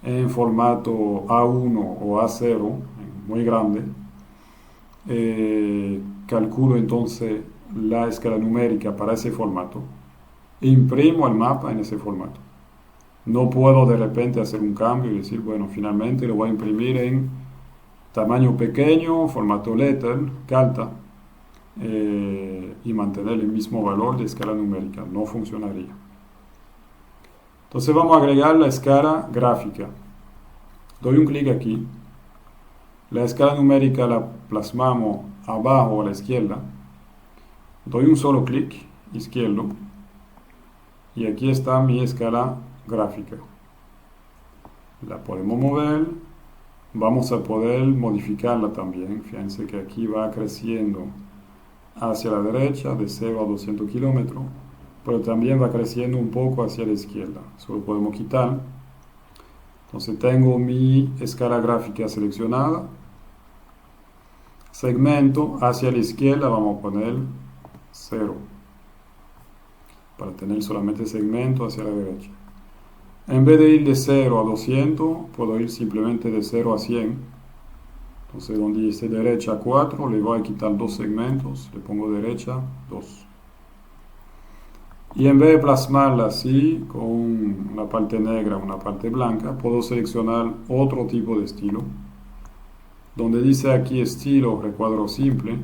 en formato A1 o A0, muy grande, calculo entonces la escala numérica para ese formato e imprimo el mapa en ese formato. No puedo de repente hacer un cambio y decir, bueno, finalmente lo voy a imprimir en tamaño pequeño, formato letter, Calta, y mantener el mismo valor de escala numérica. No funcionaría. Entonces vamos a agregar la escala gráfica. Doy un clic aquí. La escala numérica la plasmamos abajo a la izquierda. Doy un solo clic izquierdo. Y aquí está mi escala gráfica. La podemos mover. Vamos a poder modificarla también. Fíjense que aquí va creciendo hacia la derecha de 0 a 200 kilómetros, pero también va creciendo un poco hacia la izquierda. Eso lo podemos quitar. Entonces tengo mi escala gráfica seleccionada. Segmento hacia la izquierda vamos a poner 0 para tener solamente segmento hacia la derecha. En vez de ir de 0 a 200, puedo ir simplemente de 0 a 100. Entonces donde dice derecha 4, le voy a quitar dos segmentos, le pongo derecha 2. Y en vez de plasmarla así, con una parte negra, una parte blanca, puedo seleccionar otro tipo de estilo. Donde dice aquí estilo, recuadro simple,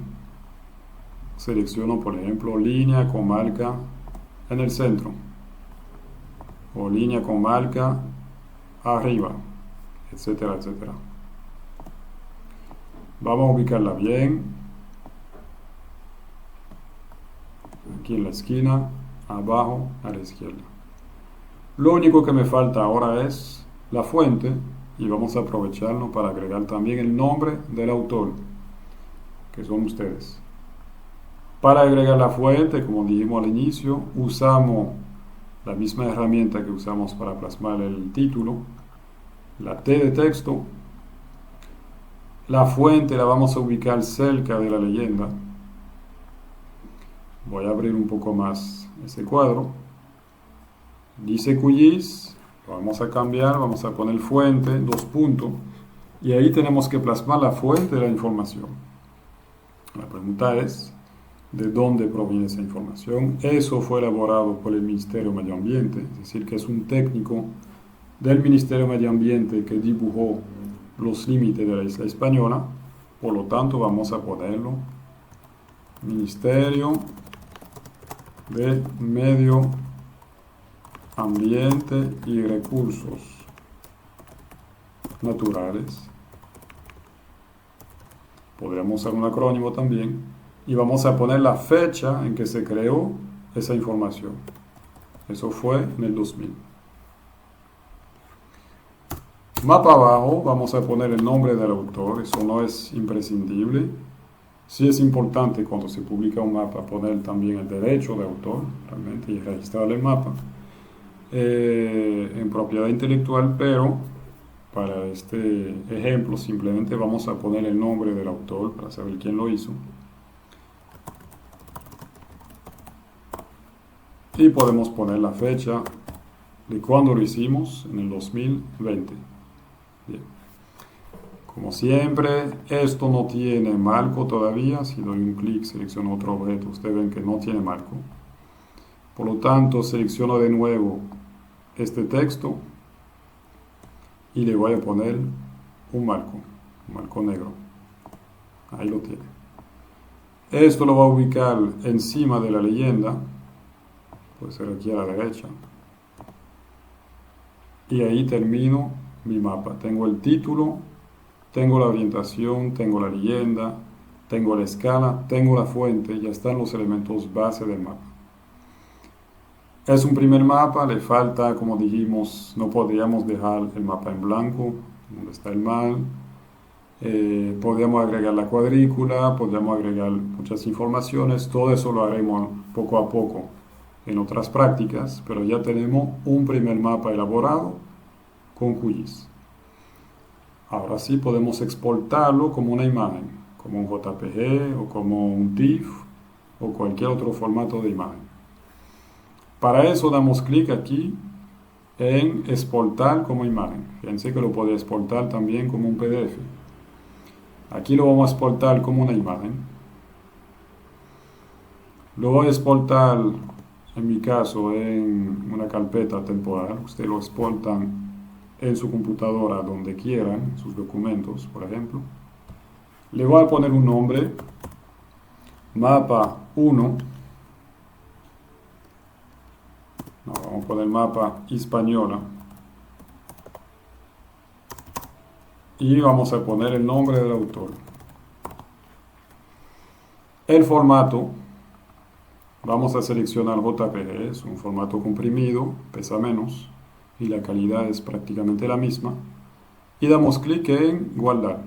selecciono por ejemplo línea con marca en el centro, o línea con marca arriba, etcétera, etcétera. Vamos a ubicarla bien. Aquí en la esquina, abajo a la izquierda. Lo único que me falta ahora es la fuente y vamos a aprovecharlo para agregar también el nombre del autor, que son ustedes. Para agregar la fuente, como dijimos al inicio, usamos la misma herramienta que usamos para plasmar el título, la T de texto. La fuente la vamos a ubicar cerca de la leyenda. Voy a abrir un poco más ese cuadro. Dice QGIS, lo vamos a cambiar, vamos a poner fuente, dos puntos, y ahí tenemos que plasmar la fuente de la información. La pregunta es, ¿de dónde proviene esa información? Eso fue elaborado por el Ministerio de Medio Ambiente, es decir, que es un técnico del Ministerio de Medio Ambiente que dibujó los límites de la isla española. Por lo tanto vamos a ponerlo Ministerio de Medio Ambiente y Recursos Naturales. Podríamos usar un acrónimo también. y vamos a poner la fecha en que se creó esa información. Eso fue en el 2000. Mapa abajo vamos a poner el nombre del autor, eso no es imprescindible. Sí es importante cuando se publica un mapa poner también el derecho de autor, realmente, y registrar el mapa en propiedad intelectual, pero para este ejemplo simplemente vamos a poner el nombre del autor para saber quién lo hizo. Y podemos poner la fecha de cuando lo hicimos, en el 2020. Bien. Como siempre, esto no tiene marco todavía. Si doy un clic, selecciono otro objeto, ustedes ven que no tiene marco. Por lo tanto, selecciono de nuevo este texto y le voy a poner un marco negro. Ahí lo tiene. Esto lo va a ubicar encima de la leyenda, puede ser aquí a la derecha. Y ahí termino mi mapa. Tengo el título, tengo la orientación, tengo la leyenda, tengo la escala, tengo la fuente, ya están los elementos base del mapa. Es un primer mapa, le falta, como dijimos, no podríamos dejar el mapa en blanco, donde está el mal. Podríamos agregar la cuadrícula, podríamos agregar muchas informaciones, todo eso lo haremos poco a poco en otras prácticas, pero ya tenemos un primer mapa elaborado con QGIS. Ahora sí podemos exportarlo como una imagen, como un JPG o como un TIFF o cualquier otro formato de imagen. Para eso damos clic aquí en exportar como imagen. Fíjense que lo puede exportar también como un PDF. Aquí lo vamos a exportar como una imagen. Lo voy a exportar, en mi caso, en una carpeta temporal. Ustedes lo exportan en su computadora donde quieran, sus documentos, por ejemplo. Le voy a poner un nombre, mapa 1. No, vamos a poner mapa Hispaniola. Y vamos a poner el nombre del autor. El formato, vamos a seleccionar JPG, es un formato comprimido, pesa menos y la calidad es prácticamente la misma. Y damos clic en guardar.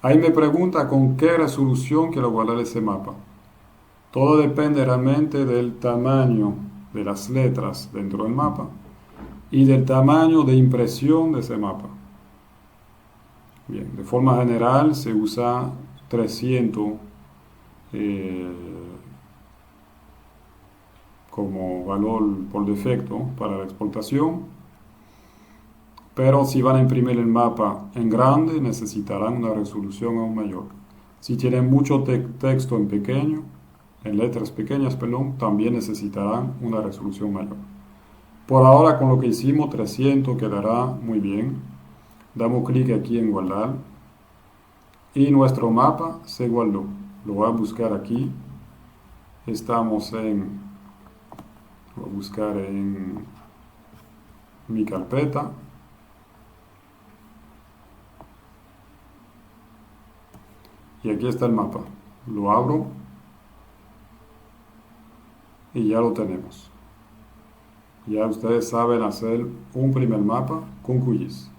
Ahí me pregunta con qué resolución quiero guardar ese mapa. Todo depende realmente del tamaño de las letras dentro del mapa y del tamaño de impresión de ese mapa. Bien, de forma general se usa 300 como valor por defecto para la exportación, pero si van a imprimir el mapa en grande necesitarán una resolución aún mayor. Si tienen mucho texto en pequeño, en letras pequeñas, perdón, también necesitarán una resolución mayor. Por ahora con lo que hicimos 300 quedará muy bien. Damos clic aquí en guardar y nuestro mapa se guardó. Lo voy a buscar aquí. Estamos en, voy a buscar en mi carpeta. Y aquí está el mapa. Lo abro y ya lo tenemos. Ya ustedes saben hacer un primer mapa con QGIS.